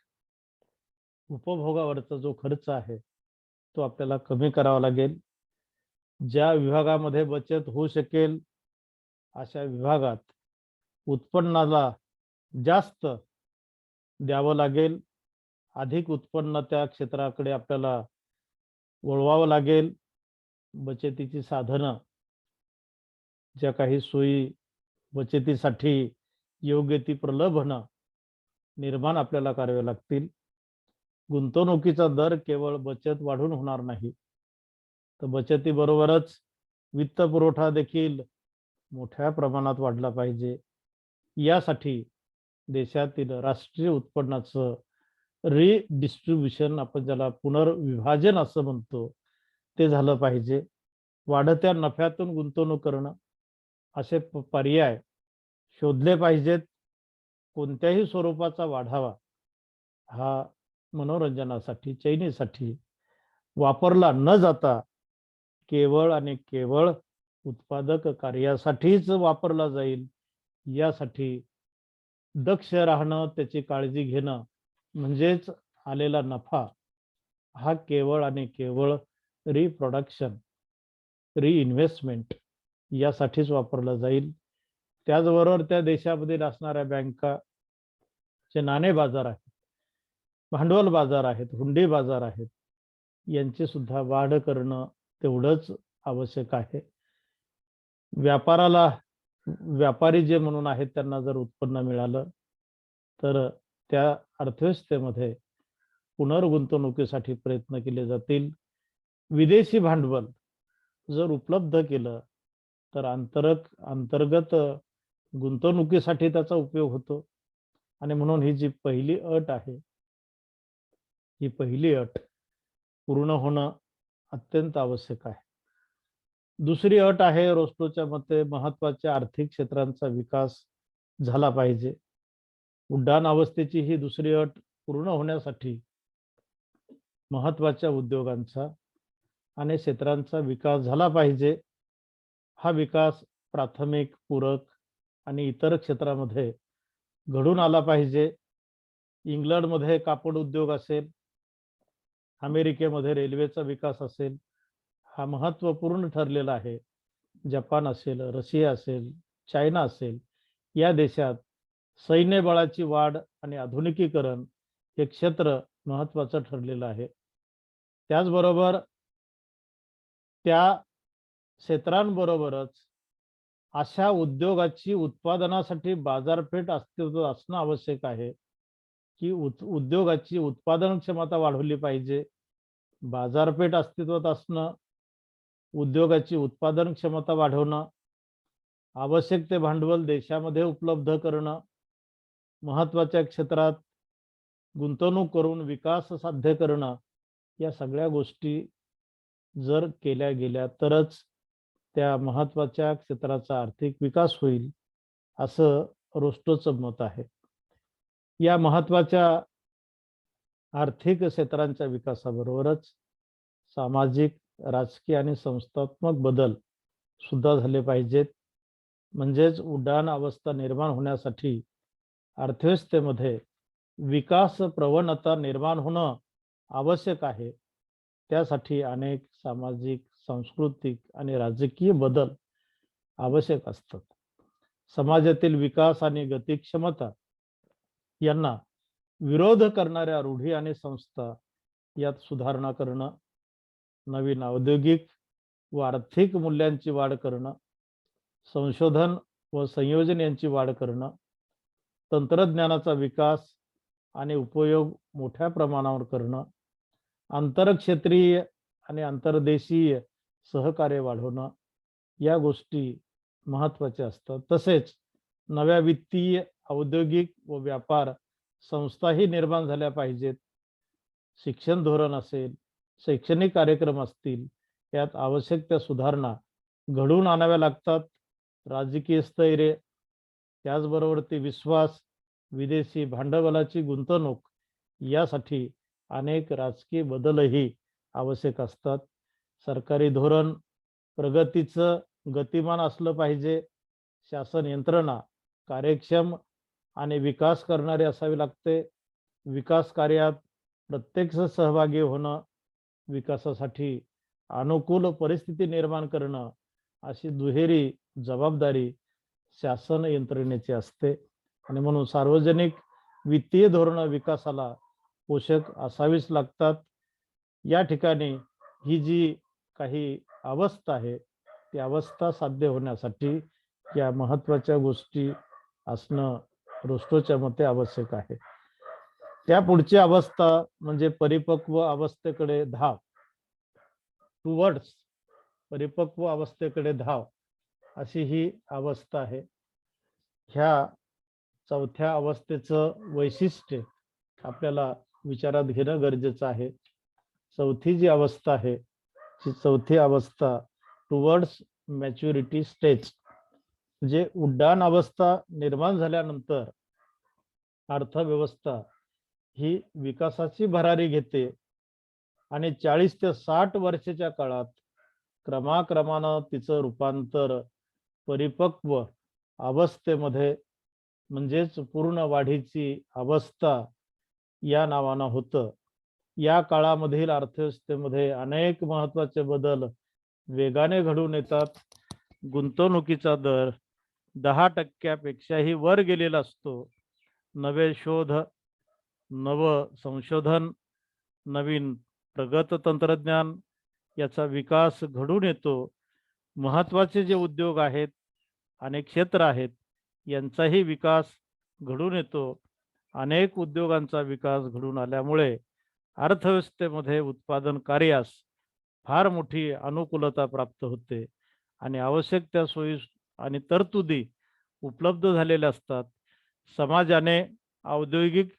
उपभोगावरचा जो खर्च आहे तो आपल्याला कमी करावा लागेल. ज्या विभागामध्ये बचत होऊ शकेल अशा विभागात उत्पन्नाला जास्त द्यावं लागेल. अधिक उत्पन्न त्या क्षेत्राकडे आपल्याला वळवावं लागेल. बचतीची साधनं, ज्या काही सोयी बचतीसाठी योग्य ती प्रलोभनं निर्माण आपल्याला करावे लागतील. गुंतवणुकीचा दर केवळ बचत वाढून होणार नाही, तर बचतीबरोबरच वित्त पुरवठा देखील मोठ्या प्रमाणात वाढला पाहिजे. यासाठी देशातील राष्ट्रीय उत्पन्नाचं रिडिस्ट्रीब्युशन, आपण ज्याला पुनर्विभाजन असं म्हणतो, ते झालं पाहिजे. वाढत्या नफ्यातून गुंतवणूक करणं असे पर्याय शोधले पाहिजेत. कोणत्याही स्वरूपाचा वाढावा हा मनोरंजनासाठी, चैनीसाठी वापरला न जाता केवळ आणि केवळ उत्पादक कार्यासाठीच वापरला जाईल. यासाठी दक्ष राहणं, त्याची काळजी घेणं, म्हणजेच आलेला नफा हा केवळ आणि केवळ रिप्रोडक्शन, रिइन्व्हेस्टमेंट यासाठीच वापरला जाईल. त्याचबरोबर त्या देशामध्ये असणाऱ्या बँका, जे नाणे बाजार आहेत, भांडवल बाजार आहेत, हुंडी बाजार आहेत, यांची सुद्धा वाढ करणं तेवढंच आवश्यक आहे. व्यापारी जे म्हणून आहेत त्यांना जर उत्पन्न मिळालं, तर त्या अर्थव्यवस्थेमध्ये पुनर्गुंतवणुकीसाठी प्रयत्न केले जातील. विदेशी भांडवल जर उपलब्ध केलं तर अंतर्गत गुंतवणुकीसाठी त्याचा उपयोग होतो. आणि म्हणून ही जी पहिली अट आहे, ही पहिली अट पूर्ण होणं अत्यंत आवश्यक आहे. दुसरी अट आहे, रोस्टोच्या मते महत्वाच्या आर्थिक क्षेत्रांचा विकास झाला पाहिजे. उड्डाण अवस्थेची ही दुसरी अट पूर्ण होण्यासाठी महत्वाच्या उद्योगांचा आणि क्षेत्रांचा विकास झाला पाहिजे. हा विकास प्राथमिक, पूरक आणि इतर क्षेत्रामध्ये घडून आला पाहिजे. इंग्लंडमध्ये कापड उद्योग असेल, अमेरिकेमध्ये रेल्वेचा विकास असेल, हा महत्वपूर्ण ठरलेला आहे. जपान असेल, रशिया असेल, चायना असेल, या देशात सैन्य बळाची वाढ आणि आधुनिकीकरण हे क्षेत्र महत्वाचं ठरलेलं आहे. त्याचबरोबर त्या क्षेत्रांबरोबरच अशा उद्योगाची उत्पादनासाठी बाजारपेठ अस्तित्वात असणं आवश्यक आहे, की उद्योगाची उत्पादन क्षमता वाढवली पाहिजे. बाजारपेठ अस्तित्वात असणं, उद्योगाची उत्पादन क्षमता वाढवणं, आवश्यक ते भांडवल देशामध्ये उपलब्ध करणं, महत्त्वाच्या क्षेत्रात गुंतवणूक करून विकास साध्य करणं, या सगळ्या गोष्टी जर केल्या गेल्या तरच त्या महत्त्वाच्या क्षेत्राचा आर्थिक विकास होईल, असं रोस्टोचं मत आहे. या महत्त्वाच्या आर्थिक क्षेत्रांच्या विकासाबरोबरच सामाजिक, राजकीय आणि संस्थात्मक बदल सुद्धा झाले पाहिजेत. म्हणजेच उड्डाण अवस्था निर्माण होण्यासाठी अर्थव्यवस्थेमध्ये विकास प्रवणता निर्माण होणं आवश्यक आहे. त्यासाठी अनेक सामाजिक, सांस्कृतिक आणि राजकीय बदल आवश्यक असतात. समाजातील विकास आणि गतिक्षमता यांना विरोध करणाऱ्या रूढी आणि संस्था यात सुधारणा करणं, नवीन औद्योगिक व आर्थिक मूल्यांची वाढ करणं, संशोधन व संयोजन यांची वाढ करणं, तंत्रज्ञानाचा विकास आणि उपयोग मोठ्या प्रमाणावर करणं, आंतरक्षेत्रीय आणि आंतरदेशीय सहकार्य वाढवणं, या गोष्टी महत्त्वाच्या असतात. तसेच नव्या वित्तीय, औद्योगिक व व्यापार संस्थाही निर्माण झाल्या पाहिजेत. शिक्षण धोरण असेल, शैक्षणिक कार्यक्रम असतील, यात आवश्यक त्या सुधारणा घडवून आणाव्या लागतात. राजकीय स्थैर्य, त्याचबरोबर ते विश्वास, विदेशी भांडवलाची गुंतवणूक, यासाठी अनेक राजकीय बदलही आवश्यक असतात. सरकारी धोरण प्रगतीचं गतिमान असलं पाहिजे. शासन यंत्रणा कार्यक्षम आणि विकास करणारे असावी लागते. विकास कार्यात प्रत्यक्ष सहभागी होणं, विकासासाठी अनुकूल परिस्थिती निर्माण करणं, अशी दुहेरी जबाबदारी शासन यंत्रणेची असते. आणि म्हणून सार्वजनिक वित्तीय धोरणं विकासाला पोषक असावीच लागतात. या ठिकाणी ही जी काही अवस्था आहे, ती अवस्था साध्य होण्यासाठी या महत्त्वाच्या गोष्टी असणं रोस्टोच्या मते आवश्यक आहे. त्या पुढची अवस्था म्हणजे परिपक्व अवस्थेकडे धाव, टुवर्ड्स परिपक्व अवस्थेकडे धाव, अशी ही अवस्था आहे. ह्या चौथ्या अवस्थेचं वैशिष्ट्य आपल्याला विचारात घेणं गरजेचं आहे. चौथी जी अवस्था आहे, ती चौथी अवस्था टुवर्ड्स मॅच्युरिटी स्टेज, म्हणजे उड्डाण अवस्था निर्माण झाल्यानंतर अर्थव्यवस्था ही विकासाची भरारी घेते आणि 40 ते 60 वर्षाच्या काळात क्रमाक्रमानं तिचं रूपांतर परिपक्व अवस्थेमध्ये, म्हणजेच पूर्ण वाढीची अवस्था या नावानं होतं. या काळामधील अर्थव्यवस्थेमध्ये अनेक महत्त्वाचे बदल वेगाने घडून येतात. गुंतवणुकीचा दर 10% वर गेलेला असतो. नवे शोध, नव संशोधन, नवीन प्रगत तंत्रज्ञान याचा विकास घडून येतो. महत्त्वाचे जे उद्योग आहेत, अनेक क्षेत्र आहेत, यांचाही विकास घडून येतो. अनेक उद्योगांचा विकास घडून आल्यामुळे अर्थव्यवस्थेमध्ये उत्पादन कार्यास फार मोठी अनुकूलता प्राप्त होते आणि आवश्यक त्या सोयी आणि तरतुदी उपलब्ध झालेल्या असतात. समाजाने औद्योगिक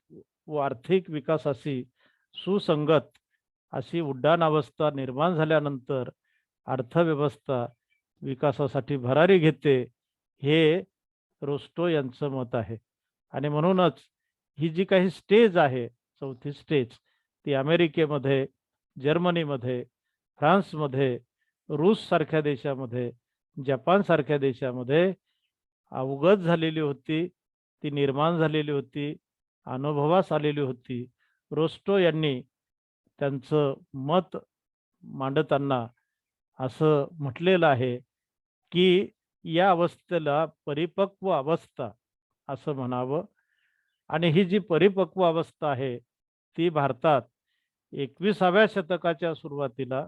व आर्थिक विकासाशी सुसंगत अशी उड्डाण अवस्था निर्माण झाल्यानंतर अर्थव्यवस्था विकासासाठी भरारी घेते, हे रोस्टो यांचं मत आहे. आणि म्हणूनच ही जी काही स्टेज आहे, चौथी स्टेज, ती अमेरिकेमध्ये, जर्मनीमध्ये, फ्रान्समध्ये, रूस सारख्या देशामध्ये, जपान सारख्या देशामध्ये अवगत झालेली होती, ती निर्माण झालेली होती, अनुभवास आलेली होती. रोस्टो यांनी त्यांचं मत मांडताना असं म्हटलेलं आहे की या अवस्थेला परिपक्व अवस्था असं म्हणावं. आणि ही जी परिपक्व अवस्था आहे, ती भारतात 21व्या शतकाच्या सुरुवातीला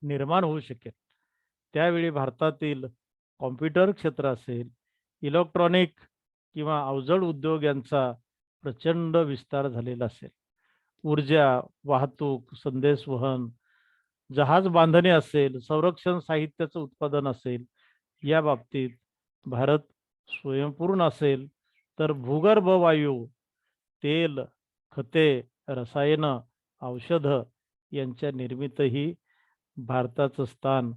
निर्माण होऊ शकेल. त्यावेळी भारतातील कॉम्प्युटर क्षेत्र असेल, इलेक्ट्रॉनिक किंवा अवजड उद्योग यांचा प्रचंड विस्तार झालेला असेल. ऊर्जा, वाहतूक, संदेशवहन, जहाज बांधणी असेल, संरक्षण साहित्याचं उत्पादन असेल, या बाबतीत भारत स्वयंपूर्ण असेल, तर भूगर्भ वायू, तेल, खते, रसायनं, औषधं यांच्या निर्मितीतही भारताचं स्थान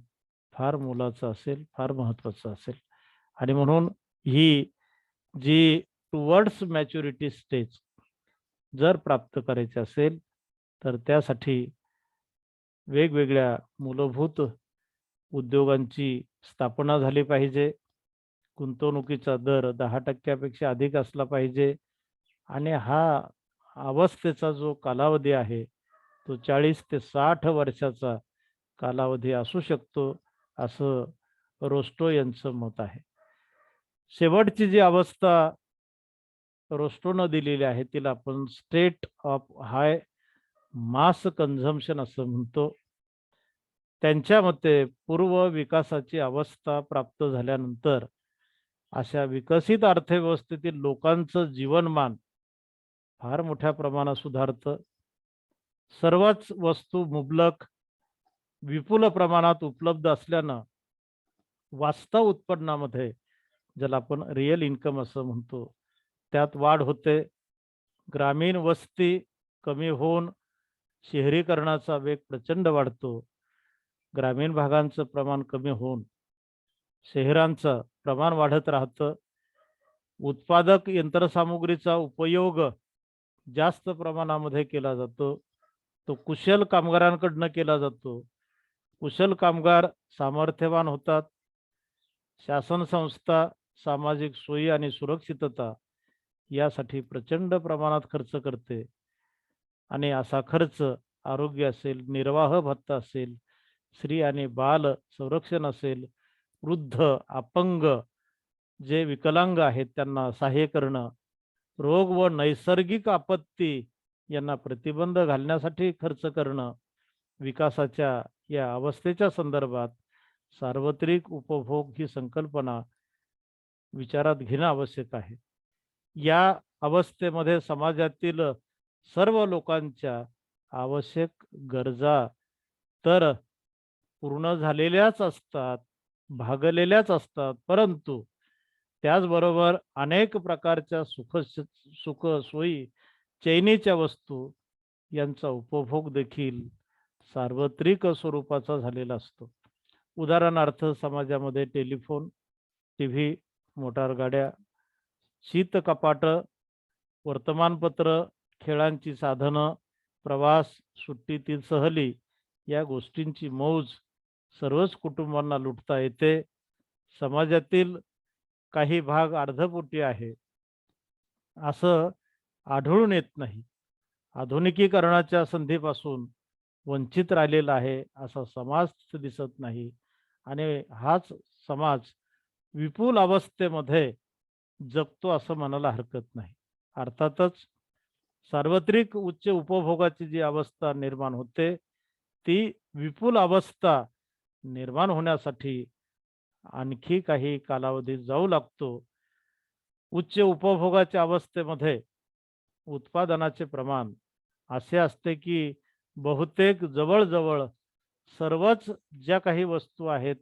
फार मोलाचं असेल, फार महत्त्वाचं असेल. आणि म्हणून ही जी टुवर्ड्स मॅच्युरिटी स्टेज जर प्राप्त करायची असेल, तर त्यासाठी वेगवेगळ्या मूलभूत उद्योगांची स्थापना झाली पाहिजे. गुंतवणुकीचा दर 10% अधिक असला पाहिजे आणि हा अवस्थेचा जो कालावधी आहे तो 40 ते 60 वर्षाचा कालावधी असू शकतो, असं रोस्टो यांचं मत आहे. शेवटची जी अवस्था रोस्टोनं दिलेली आहे तिला आपण state of high mass consumption असं म्हणतो. त्यांच्या मते पूर्व विकासाची अवस्था प्राप्त झाल्यानंतर अशा विकसित अर्थव्यवस्थेतील लोकांचं जीवनमान फार मोठ्या प्रमाणात सुधारतं. सर्वच वस्तू मुबलक विपुल प्रमाणात उपलब्ध असल्यानं वास्तव उत्पन्नामध्ये, ज्याला आपण रिअल इन्कम असं म्हणतो, त्यात वाढ होते. ग्रामीण वस्ती कमी होऊन शहरीकरणाचा वेग प्रचंड वाढतो. ग्रामीण भागांचं प्रमाण कमी होऊन शहरांचं प्रमाण वाढत राहतं. उत्पादक यंत्रसामुग्रीचा उपयोग जास्त प्रमाणामध्ये केला जातो. तो कुशल कामगारांकडनं केला जातो. कुशल कामगार सामर्थ्यवान होतात. शासन संस्था सामाजिक सोयी आणि सुरक्षितता यासाठी प्रचंड प्रमाणात खर्च करते आणि असा खर्च आरोग्य असेल, निर्वाह भत्ता असेल, स्त्री आणि बाल संरक्षण असेल, वृद्ध, अपंग, जे विकलांग आहेत त्यांना सहाय्य करणं, रोग व नैसर्गिक आपत्ती यांना प्रतिबंध घालण्यासाठी खर्च करणं, विकासाच्या या अवस्थेच्या संदर्भात सार्वत्रिक उपभोग ही संकल्पना विचारात घेणं आवश्यक आहे. या अवस्थेमध्ये समाजातील सर्व लोकांच्या आवश्यक गरजा तर पूर्ण झालेल्याच असतात, भागलेल्याच असतात, परंतु त्याचबरोबर अनेक प्रकारच्या सुख सोयी, चैनीच्या वस्तू यांचा उपभोग देखील सार्वत्रिक स्वरूपाचा झालेला असतो. उदाहरणार्थ समाजामध्ये टेलिफोन, टीव्ही, मोटार गाड्या, शीत कपाट, वर्तमानपत्र, खेळांची साधनं, प्रवास, सुट्टीतील सहली या गोष्टींची मौज सर्वच कुटुंबांना लुटता येते. समाजातील काही भाग अर्धपोटी आहे असं आढळून येत नाही. आधुनिकीकरणाच्या संधीपासून वंचित राहिलेला आहे असा समाज दिसत नाही आणि हाच समाज विपुल अवस्थेमध्ये जगतो असं म्हणायला हरकत नाही. अर्थातच सार्वत्रिक उच्च उपभोगाची जी अवस्था निर्माण होते ती विपुल अवस्था निर्माण होण्यासाठी आणखी काही कालावधी जाऊ लागतो. उच्च उपभोगाच्या अवस्थेमध्ये उत्पादनाचे प्रमाण असे असते की बहुतेक जवळजवळ सर्वच ज्या काही वस्तू आहेत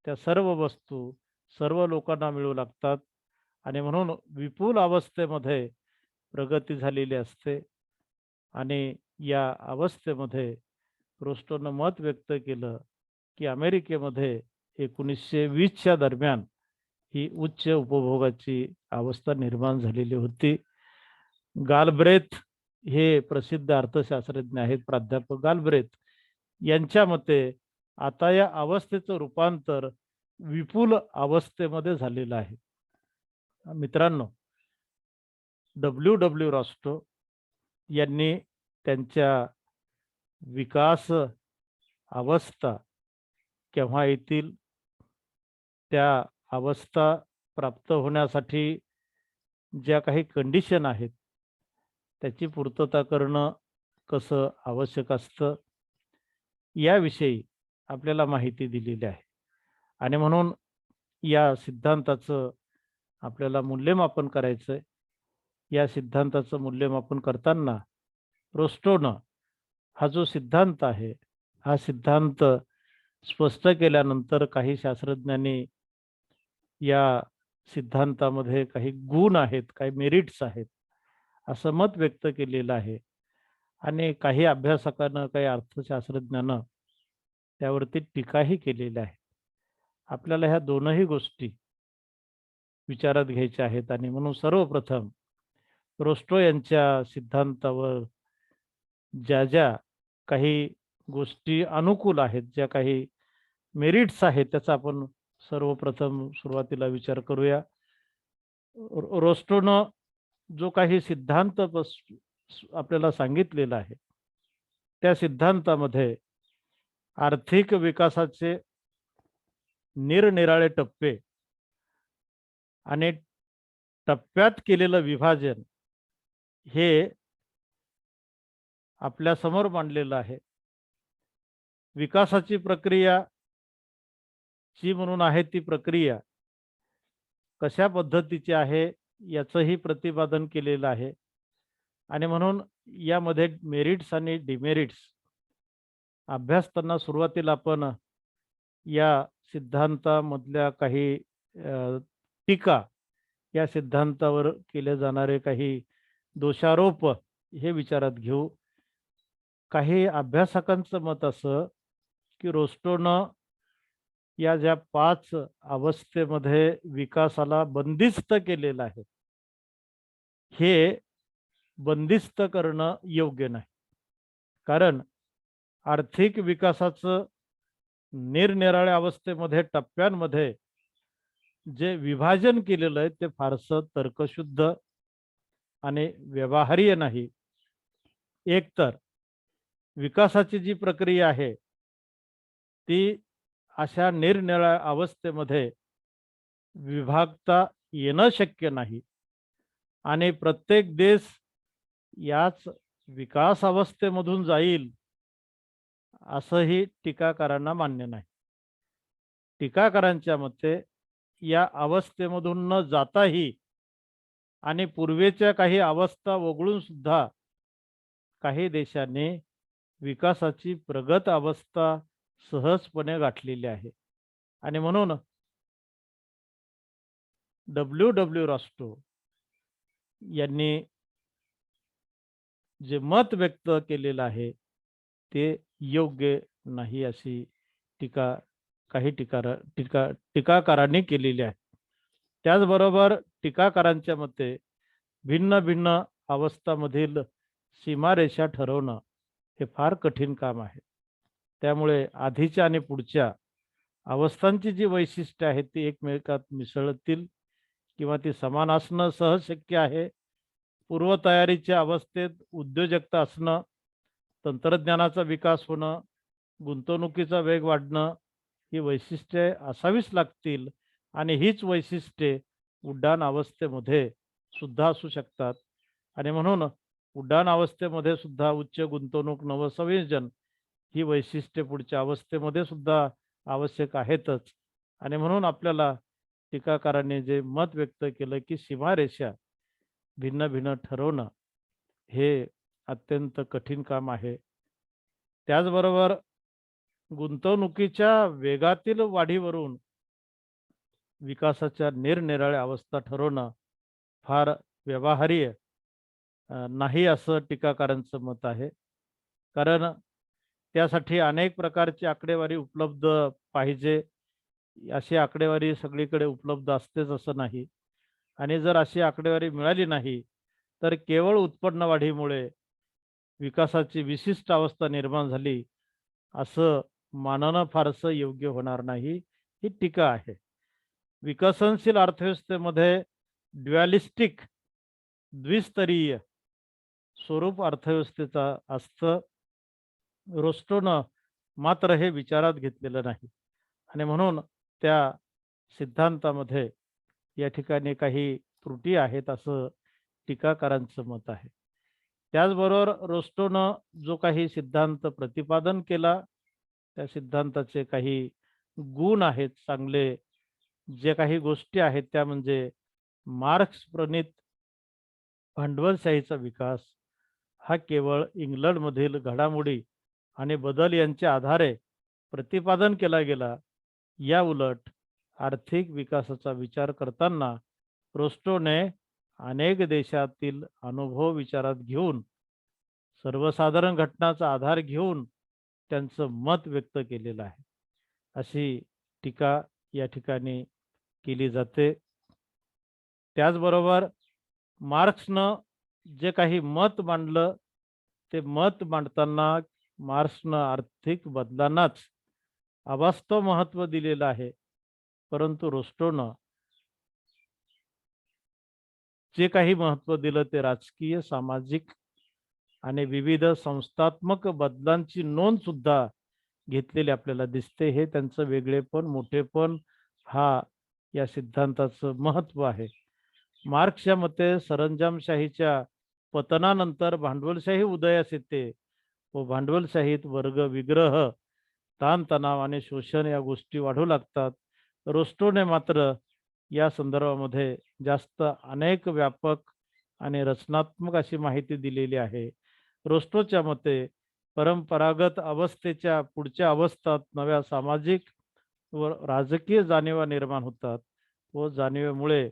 त्या सर्व वस्तू सर्व लोकांना मिळू लागतात आणि म्हणून विपुल अवस्थेमध्ये प्रगती झालेली असते. आणि या अवस्थेमध्ये रोस्टोनं मत व्यक्त केलं की अमेरिकेमध्ये 1920च्या दरम्यान ही उच्च उपभोगाची अवस्था निर्माण झालेली होती. गालब्रेथ हे प्रसिद्ध अर्थशास्त्रज्ञ आहेत, प्राध्यापक गालब्रेथ यांच्या मते आता या अवस्थेचं रूपांतर विपुल अवस्थेमध्ये झालेलं आहे. मित्रांनो, डब्ल्यू रॉस्टो यांनी त्यांच्या विकास अवस्था केव्हा येतील, त्या अवस्था प्राप्त होण्यासाठी ज्या काही कंडिशन आहेत त्याची पूर्तता करणं कसं आवश्यक असतं याविषयी आपल्याला माहिती दिलेली आहे. आणि म्हणून या सिद्धांताचं आपल्याला मूल्यमापन करायचं आहे. या सिद्धांताचं मूल्यमापन करताना रोस्टोनं हा जो सिद्धांत आहे, हा सिद्धांत स्पष्ट केल्यानंतर काही शास्त्रज्ञांनी या सिद्धांतामध्ये काही गुण आहेत, काही मेरिट्स आहेत, असं मत व्यक्त केलेलं आहे. आणि काही अभ्यासकांना, काही अर्थशास्त्रज्ञांना त्यावरती टीकाही केलेल्या आहे. आपल्याला ह्या दोनही गोष्टी विचारात घ्यायच्या आहेत आणि म्हणून सर्वप्रथम रोस्टो यांच्या सिद्धांतावर ज्या ज्या काही गोष्टी अनुकूल आहेत, ज्या काही मेरिट्स आहेत, त्याचा आपण सर्वप्रथम सुरुवातीला विचार करूया. रोस्टोनं जो काही सिद्धांत आपल्याला सांगितलेला आहे, त्या सिद्धांतामध्ये आर्थिक विकासाचे निरनिराळे टप्पे आणि टप्प्यात केलेलं विभाजन हे आपल्या समोर मांडलेलं आहे. विकासाची प्रक्रिया जी म्हणून आहे ती प्रक्रिया कशा पद्धतीची आहे याचंही प्रतिपादन केलेलं आहे. आणि म्हणून यामध्ये मेरिट्स आणि डिमेरिट्स अभ्यासताना सुरुवातीला आपण या सिद्धांतामधल्या काही टीका, या सिद्धांतावर केले जाणारे काही दोषारोप हे विचारात घेऊ. काही अभ्यासकांचं मत असं की रोस्टोनं या ज्या 5 अवस्थेमध्ये विकासाला बंदिस्त केलेलं आहे, हे बंदिस्त करणं योग्य नाही. कारण आर्थिक विकासाचं निरनिराळ्या अवस्थेमध्ये, टप्प्यांमध्ये जे विभाजन केलेलं आहे ते फारसं तर्कशुद्ध आणि व्यवहार्य नाही. एकतर विकासाची जी प्रक्रिया आहे ती अशा निरनिराळ्या अवस्थेमध्ये विभागता येणं शक्य नाही आणि प्रत्येक देश याच विकास अवस्थेमधून जाईल असंही टीकाकारांना मान्य नाही. टीकाकारांच्या मते या अवस्थेमधून न जाताही आणि पूर्वेच्या काही अवस्था वगळून सुद्धा काही देशांनी विकासाची प्रगत अवस्था सहजपणे गाठलेली आहे. आणि म्हणून डब्ल्यू रॉस्टो यांनी जे मत व्यक्त केलेलं आहे ते योग्य नाही अशी टीका काही टीकाकारांनी केलेली आहे. त्याचबरोबर टीकाकारांच्या मते भिन्न भिन्न अवस्थांमधील सीमारेषा ठरवणं हे फार कठीण काम आहे. त्यामुळे आधीच्या आणि पुढच्या अवस्थांची जी वैशिष्ट्ये आहेत ती एकमेकात मिसळतील किंवा ती समान असणं सहज शक्य आहे. पूर्वतयारीच्या अवस्थेत उद्योजकता असणं, तंत्रज्ञानाचा विकास होणं, गुंतवणुकीचा वेग वाढणं ही वैशिष्ट्ये असावीच लागतील आणि हीच वैशिष्ट्ये उड्डाण अवस्थेमध्ये सुद्धा असू शकतात. आणि म्हणून उड्डाण अवस्थेमध्ये सुद्धा उच्च गुंतवणूक, नवसंयोजन ही वैशिष्ट्ये पुढच्या अवस्थेमध्ये सुद्धा आवश्यक आहेतच. आणि म्हणून आपल्याला टीकाकारांनी जे मत व्यक्त केलं की सीमारेषा भिन्न भिन्न ठरवणं हे अत्यंत कठीण काम आहे. त्याचबरोबर गुंतवणुकीच्या वेगातील वाढीवरून विकासाच्या निरनिराळ्या अवस्था ठरवणं फार व्यवहार्य नाही असं टीकाकारांचं मत आहे. कारण त्यासाठी अनेक प्रकारची आकडेवारी उपलब्ध पाहिजे. अशी आकडेवारी सगळीकडे उपलब्ध असतेच असं नाही. आणि जर अशी आकडेवारी मिळाली नाही तर केवळ उत्पन्न वाढीमुळे विकासाची विशिष्ट अवस्था निर्माण झाली असं मानणं फारसं योग्य होणार नाही, ही टीका आहे. विकसनशील अर्थव्यवस्थेमध्ये ड्युअलिस्टिक द्विस्तरीय स्वरूप अर्थव्यवस्थेचा असतं. रोस्टोनं मात्र हे विचारात घेतलेलं नाही आणि म्हणून त्या सिद्धांतामध्ये या ठिकाणी काही त्रुटी आहेत असं टीकाकारांचं मत आहे. त्याचबरोबर रोस्टोनं जो काही सिद्धांत प्रतिपादन केला त्या सिद्धांताचे काही गुण आहेत चांगले, जे काही गोष्टी आहेत त्या म्हणजे मार्क्स प्रणीत भांडवलशाहीचा विकास, हा केवळ इंग्लंडमधील घडामोडी आणि बदल यांच्या आधारे प्रतिपादन केला गेला. या उलट आर्थिक विकासाचा विचार करताना रोस्टोने अनेक देशातील अनुभव विचारात घेऊन सर्वसाधारण घटनाचा आधार घेऊन त्यांचं मत व्यक्त केलेलं आहे, अशी टीका या ठिकाणी केली जाते. त्याचबरोबर मार्क्सनं जे काही मत मांडलं, ते मत मांडताना मार्क्सनं आर्थिक बदलांनाच अवास्तव महत्त्व दिलेलं आहे. परंतु रोस्टोनं जे काही महत्त्व दिलं ते राजकीय, सामाजिक आणि विविध संस्थात्मक बदलांची नोंद सुद्धा घेतलेली आपल्याला दिसते. हे त्यांचं वेगळेपण, मोठेपण हा या सिद्धांताचं महत्त्व आहे. मार्क्सच्या मते सरंजामशाहीच्या पतनानंतर भांडवलशाही उदयास येते व भांडवलशाहीत वर्ग विग्रह, ताणतणाव आणि शोषण या गोष्टी वाढू लागतात. रोस्टोने मात्र या संदर्भामध्ये जास्त अनेक व्यापक आणि रचनात्मक अशी माहिती दिलेली आहे. रोस्टोच्या मते परंपरागत अवस्थेच्या पुढच्या अवस्थात नव्या सामाजिक व राजकीय जाणीवा निर्माण होतात व जाणीवेमुळे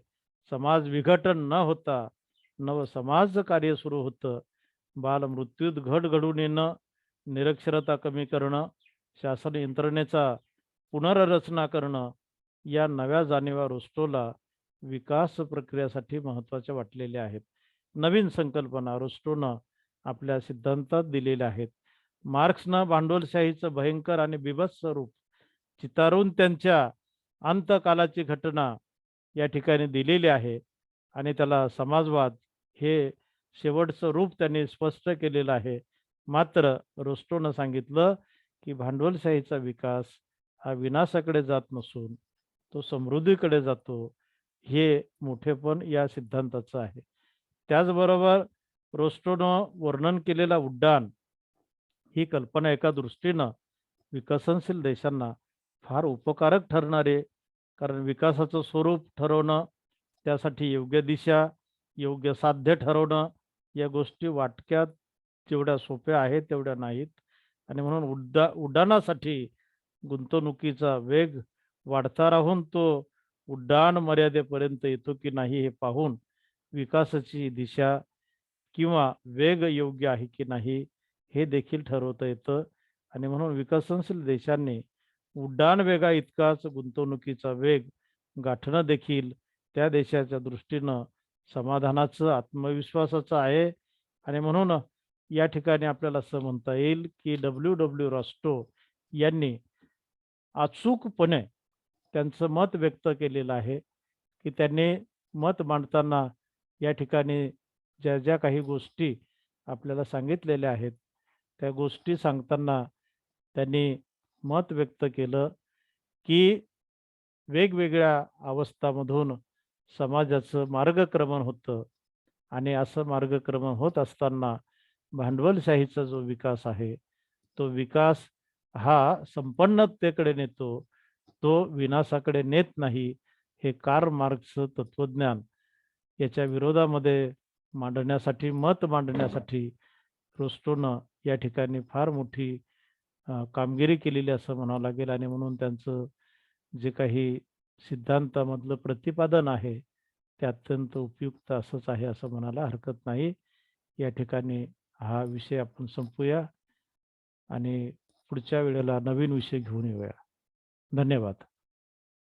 समाज विघटन न होता नव समाज कार्य सुरू होतं. बालमृत्यूत घट घडून येणं, निरक्षरता कमी करणं, शासन यंत्रणेचा पुनर्रचना करणं या नव्या जाणीवा रोस्टोला विकास प्रक्रियेसाठी महत्त्वाच्या वाटलेल्या आहेत. नवीन संकल्पना रोस्टोनं आपल्या सिद्धांतात दिलेल्या आहेत. मार्क्सनं भांडवलशाहीचं भयंकर आणि बीभत्स रूप चितारून त्यांच्या अंतकालाची घटना या ठिकाणी दिलेली आहे आणि त्याला समाजवाद हे शेवटचं रूप त्यांनी स्पष्ट केलेलं आहे. मात्र रोस्टोनं सांगितलं की भांडवलशाहीचा विकास हा विनाशाकडे जात नसून तो समृद्धीकडे जातो. हे मोठेपण या सिद्धांताचं आहे. त्याचबरोबर रोस्टोनं वर्णन केलेला उड्डाण ही कल्पना एका दृष्टीनं विकसनशील देशांना फार उपकारक ठरणारे, कारण विकासाचं स्वरूप ठरवणं, त्यासाठी योग्य दिशा, योग्य साध्य ठरवणं या गोष्टी वाटक्यात जेवढ्या सोप्या आहेत तेवढ्या नाहीत. आणि म्हणून उड्डाणासाठी गुंतवणुकीचा वेग वाढता राहून तो उड्डाण मर्यादेपर्यंत येतो की नाही हे पाहून विकासाची दिशा किंवा वेग योग्य आहे की नाही हे देखील ठरवता येतं. आणि म्हणून विकसनशील देशांनी उड्डाण वेगा इतकाच गुंतवणुकीचा वेग गाठणं देखील त्या देशाच्या दृष्टीनं समाधानाचं, आत्मविश्वासाचं आहे. आणि म्हणून या ठिकाणी आपल्याला असं म्हणता येईल की डब्ल्यू रॉस्टो यांनी अचूकपणे त्यांचं मत व्यक्त केलेलं आहे की त्यांनी मत मांडताना या ठिकाणी ज्या ज्या काही गोष्टी आपल्याला सांगितलेल्या आहेत त्या गोष्टी सांगताना त्यांनी मत व्यक्त केलं की वेगवेगळ्या अवस्थांमधून समाजाचं मार्गक्रमण होतं आणि असं मार्गक्रमण होत असताना भांडवलशाहीचा जो विकास आहे तो विकास हा संपन्नतेकडे नेतो, तो विनाशाकडे नेत नाही. हे कार्ल मार्क्सचं तत्वज्ञान याच्या विरोधामध्ये मांडण्यासाठी, मत मांडण्यासाठी रोस्टोनं या ठिकाणी फार मोठी कामगिरी केलेली असं म्हणावं लागेल. आणि म्हणून त्यांचं जे काही सिद्धांतामधलं प्रतिपादन आहे ते अत्यंत उपयुक्त असंच आहे असं म्हणायला हरकत नाही. या ठिकाणी हा विषय आपण संपूया आणि पुढच्या वेळेला नवीन विषय घेऊन येऊया. धन्यवाद.